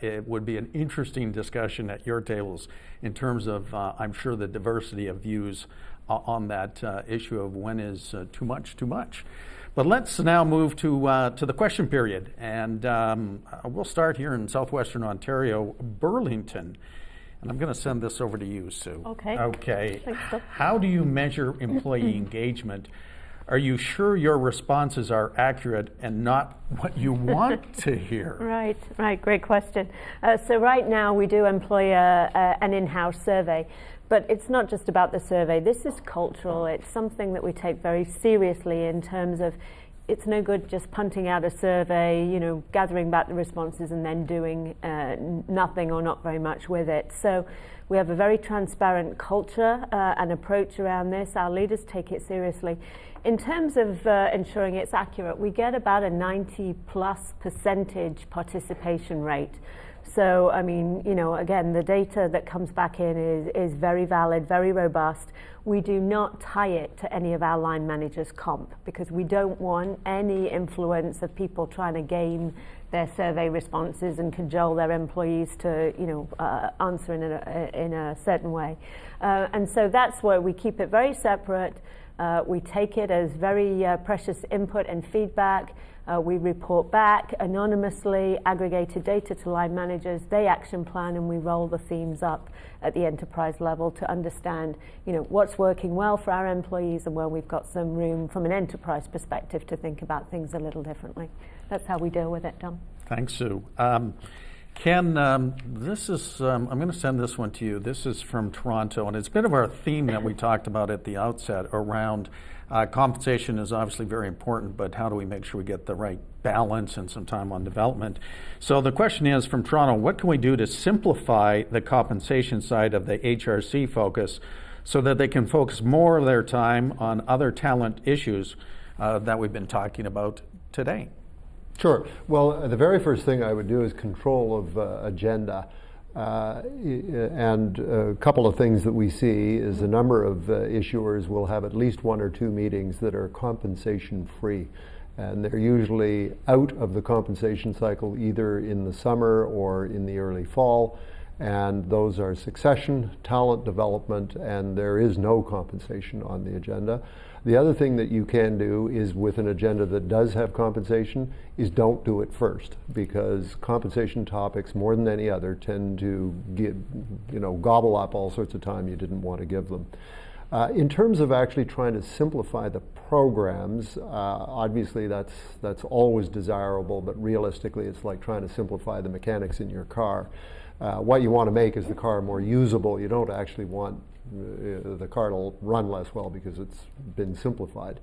it would be an interesting discussion at your tables in terms of, I'm sure, the diversity of views on that issue of when is too much. But let's now move to the question period, and we'll start here in southwestern Ontario, Burlington. And I'm going to send this over to you, Sue. Okay. Thanks, Doug. How do you measure employee engagement? Are you sure your responses are accurate and not what you want to hear? Right. Great question. So right now we do employ an in-house survey, but it's not just about the survey. This is cultural. It's something that we take very seriously in terms of it's no good just punting out a survey, gathering back the responses and then doing nothing or not very much with it. So we have a very transparent culture and approach around this. Our leaders take it seriously. In terms of ensuring it's accurate, we get about a 90+% participation rate. So, again, the data that comes back in is very valid, very robust. We do not tie it to any of our line managers' comp because we don't want any influence of people trying to game their survey responses and cajole their employees to, answer in a certain way. And so that's why we keep it very separate. We take it as very precious input and feedback. We report back anonymously, aggregated data to line managers. They action plan, and we roll the themes up at the enterprise level to understand, what's working well for our employees and where we've got some room from an enterprise perspective to think about things a little differently. That's how we deal with it, Dom. Thanks, Sue. Ken, this is, I'm going to send this one to you. This is from Toronto, and it's a bit of our theme that we talked about at the outset around compensation is obviously very important, but how do we make sure we get the right balance and some time on development? So the question is from Toronto, what can we do to simplify the compensation side of the HRC focus so that they can focus more of their time on other talent issues that we've been talking about today? Sure. Well, the very first thing I would do is control of agenda. And a couple of things that we see is a number of issuers will have at least one or two meetings that are compensation free. And they're usually out of the compensation cycle either in the summer or in the early fall. And those are succession, talent development, and there is no compensation on the agenda. The other thing that you can do is with an agenda that does have compensation is don't do it first, because compensation topics more than any other tend to gobble up all sorts of time you didn't want to give them. In terms of actually trying to simplify the programs, obviously that's always desirable, but realistically it's like trying to simplify the mechanics in your car. What you want to make is the car more usable. You don't actually want the car to run less well because it's been simplified.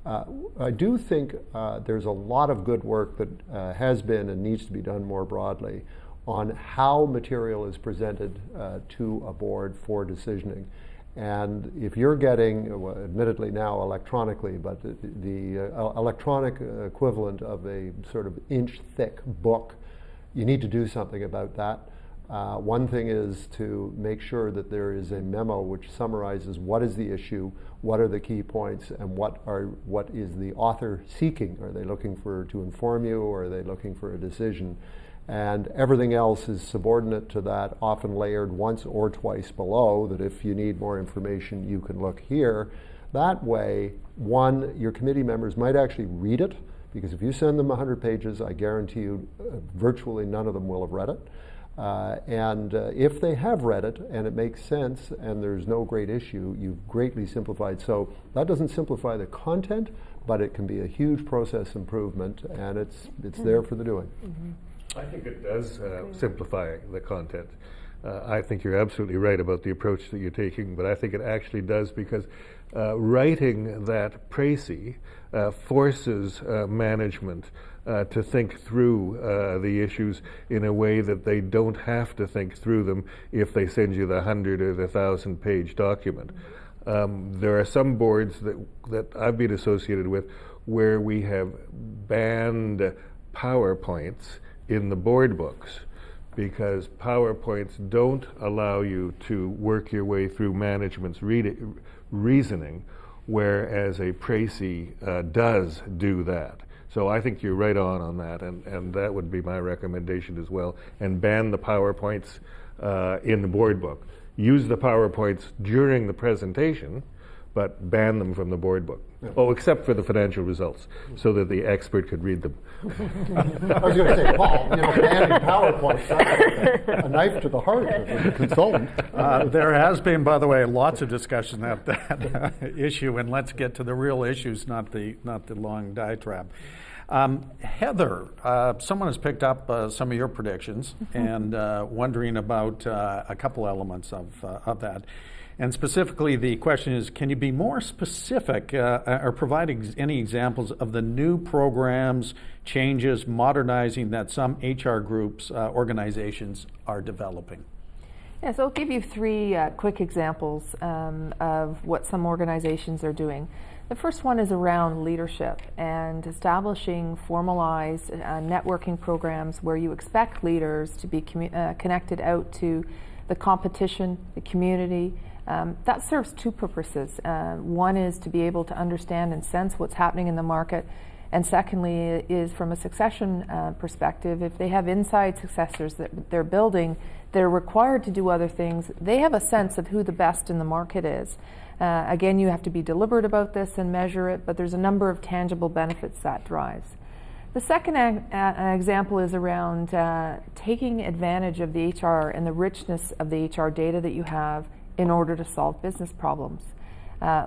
I do think there's a lot of good work that has been and needs to be done more broadly on how material is presented to a board for decisioning. And if you're getting, admittedly now electronically, but the electronic equivalent of a sort of inch-thick book, you need to do something about that. One thing is to make sure that there is a memo which summarizes what is the issue, what are the key points, and what is the author seeking. Are they looking to inform you, or are they looking for a decision? And everything else is subordinate to that, often layered once or twice below, that if you need more information, you can look here. That way, one, your committee members might actually read it, because if you send them 100 pages, I guarantee you virtually none of them will have read it. And if they have read it and it makes sense and there's no great issue, you've greatly simplified. So that doesn't simplify the content, but it can be a huge process improvement, and it's there for the doing. I think it does simplify the content. I think you're absolutely right about the approach that you're taking, but I think it actually does, because writing that précis forces management to think through the issues in a way that they don't have to think through them if they send you the 100 or the 1,000-page document. There are some boards that I've been associated with where we have banned PowerPoints in the board books, because PowerPoints don't allow you to work your way through management's reasoning, whereas a précis does do that. So I think you're right on that, and that would be my recommendation as well. And ban the PowerPoints in the board book. Use the PowerPoints during the presentation, but ban them from the board book. Yeah. Oh, except for the financial results, so that the expert could read them. I was going to say, Paul, banning PowerPoints, that's a knife to the heart of the consultant. There has been, by the way, lots of discussion at that issue, and let's get to the real issues, not the long diatribe. Heather, someone has picked up some of your predictions and wondering about a couple elements of that. And specifically, the question is, can you be more specific or provide any examples of the new programs, changes, modernizing that some HR groups, organizations are developing? Yeah, so I'll give you three quick examples of what some organizations are doing. The first one is around leadership and establishing formalized networking programs where you expect leaders to be connected out to the competition, the community. That serves two purposes. One is to be able to understand and sense what's happening in the market, and secondly is from a succession perspective. If they have inside successors that they're building, they're required to do other things. They have a sense of who the best in the market is. Again, you have to be deliberate about this and measure it, but there's a number of tangible benefits that drives. The second example is around taking advantage of the HR and the richness of the HR data that you have in order to solve business problems.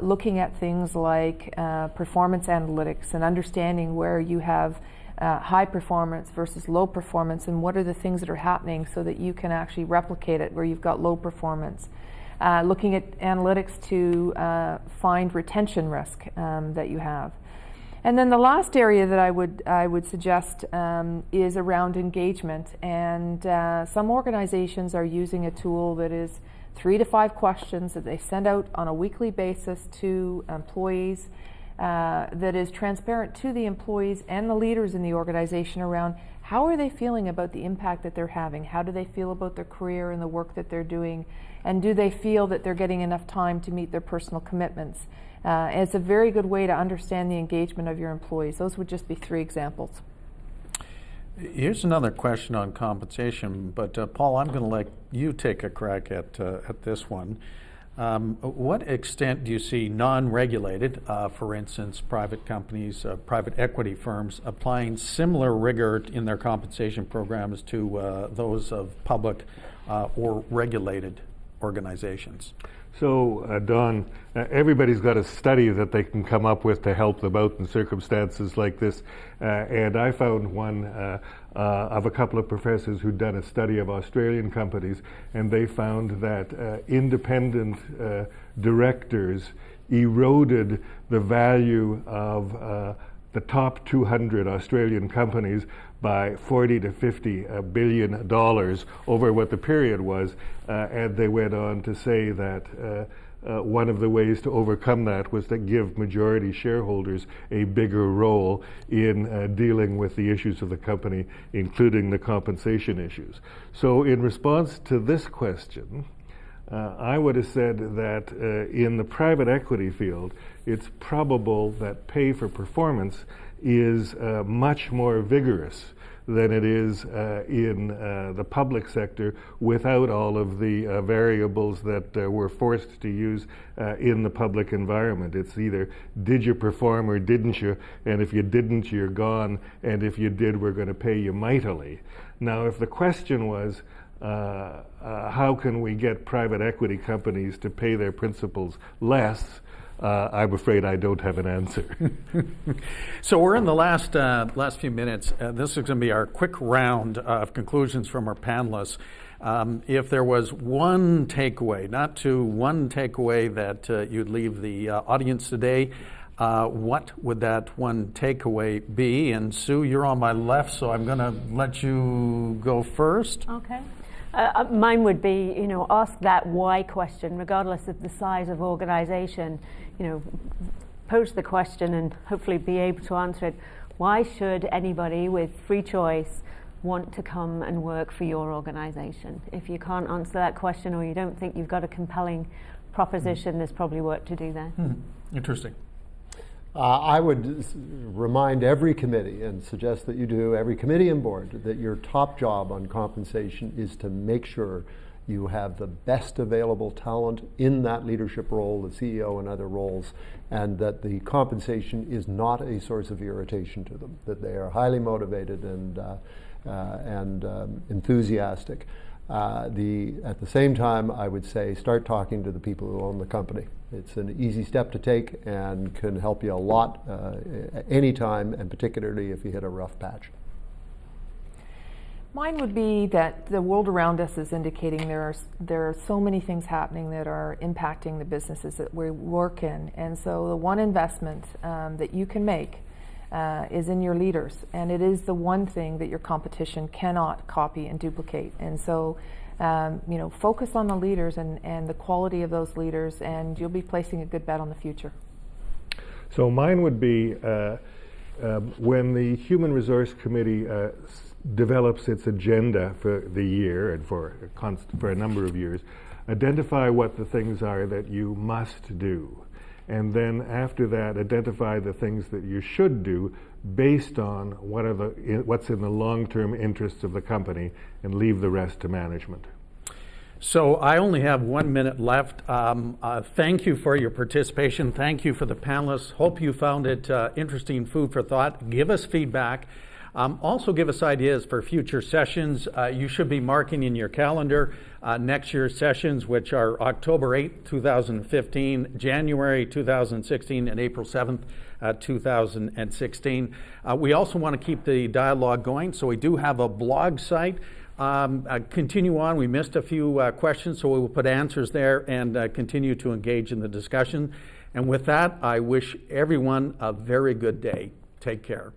Looking at things like performance analytics and understanding where you have high performance versus low performance and what are the things that are happening so that you can actually replicate it where you've got low performance. Looking at analytics to find retention risk that you have. And then the last area that I would suggest is around engagement. And some organizations are using a tool that is 3 to 5 questions that they send out on a weekly basis to employees that is transparent to the employees and the leaders in the organization around how are they feeling about the impact that they're having? How do they feel about their career and the work that they're doing? And do they feel that they're getting enough time to meet their personal commitments? It's a very good way to understand the engagement of your employees. Those would just be 3 examples. Here's another question on compensation, but Paul, I'm going to let you take a crack at this one. What extent do you see non-regulated, for instance, private companies, private equity firms, applying similar rigor in their compensation programs to those of public or regulated organizations? So, Don, everybody's got a study that they can come up with to help them out in circumstances like this. And I found one of a couple of professors who'd done a study of Australian companies, and they found that independent directors eroded the value of the top 200 Australian companies by $40 to $50 billion over what the period was, and they went on to say that one of the ways to overcome that was to give majority shareholders a bigger role in dealing with the issues of the company, including the compensation issues. So in response to this question, I would have said that in the private equity field, it's probable that pay for performance is much more vigorous than it is in the public sector without all of the variables that we're forced to use in the public environment. It's either did you perform or didn't you, and if you didn't, you're gone, and if you did, we're going to pay you mightily. Now, if the question was, how can we get private equity companies to pay their principals less, I'm afraid I don't have an answer. So we're in the last few minutes. This is going to be our quick round of conclusions from our panelists. If there was one takeaway, not two, one takeaway that you'd leave the audience today, what would that one takeaway be? And Sue, you're on my left, so I'm going to let you go first. Okay. Mine would be, ask that why question, regardless of the size of organization. Pose the question and hopefully be able to answer it. Why should anybody with free choice want to come and work for your organization? If you can't answer that question or you don't think you've got a compelling proposition. There's probably work to do there. Interesting. I would remind every committee and suggest that you do, every committee and board, that your top job on compensation is to make sure you have the best available talent in that leadership role, the CEO and other roles, and that the compensation is not a source of irritation to them, that they are highly motivated and enthusiastic. At the same time, I would say start talking to the people who own the company. It's an easy step to take and can help you a lot anytime, and particularly if you hit a rough patch. Mine would be that the world around us is indicating there are so many things happening that are impacting the businesses that we work in. And so the one investment that you can make is in your leaders. And it is the one thing that your competition cannot copy and duplicate. And so, focus on the leaders and the quality of those leaders, and you'll be placing a good bet on the future. So mine would be when the Human Resource Committee develops its agenda for the year and for a number of years, identify what the things are that you must do. And then after that, identify the things that you should do based on what's in the long-term interests of the company, and leave the rest to management. So I only have 1 minute left. Thank you for your participation. Thank you for the panelists. Hope you found it interesting food for thought. Give us feedback. Also give us ideas for future sessions. You should be marking in your calendar next year's sessions, which are October 8th, 2015, January 2016, and April 7th, 2016. We also want to keep the dialogue going, so we do have a blog site. Continue on. We missed a few questions, so we will put answers there and continue to engage in the discussion. And with that, I wish everyone a very good day. Take care.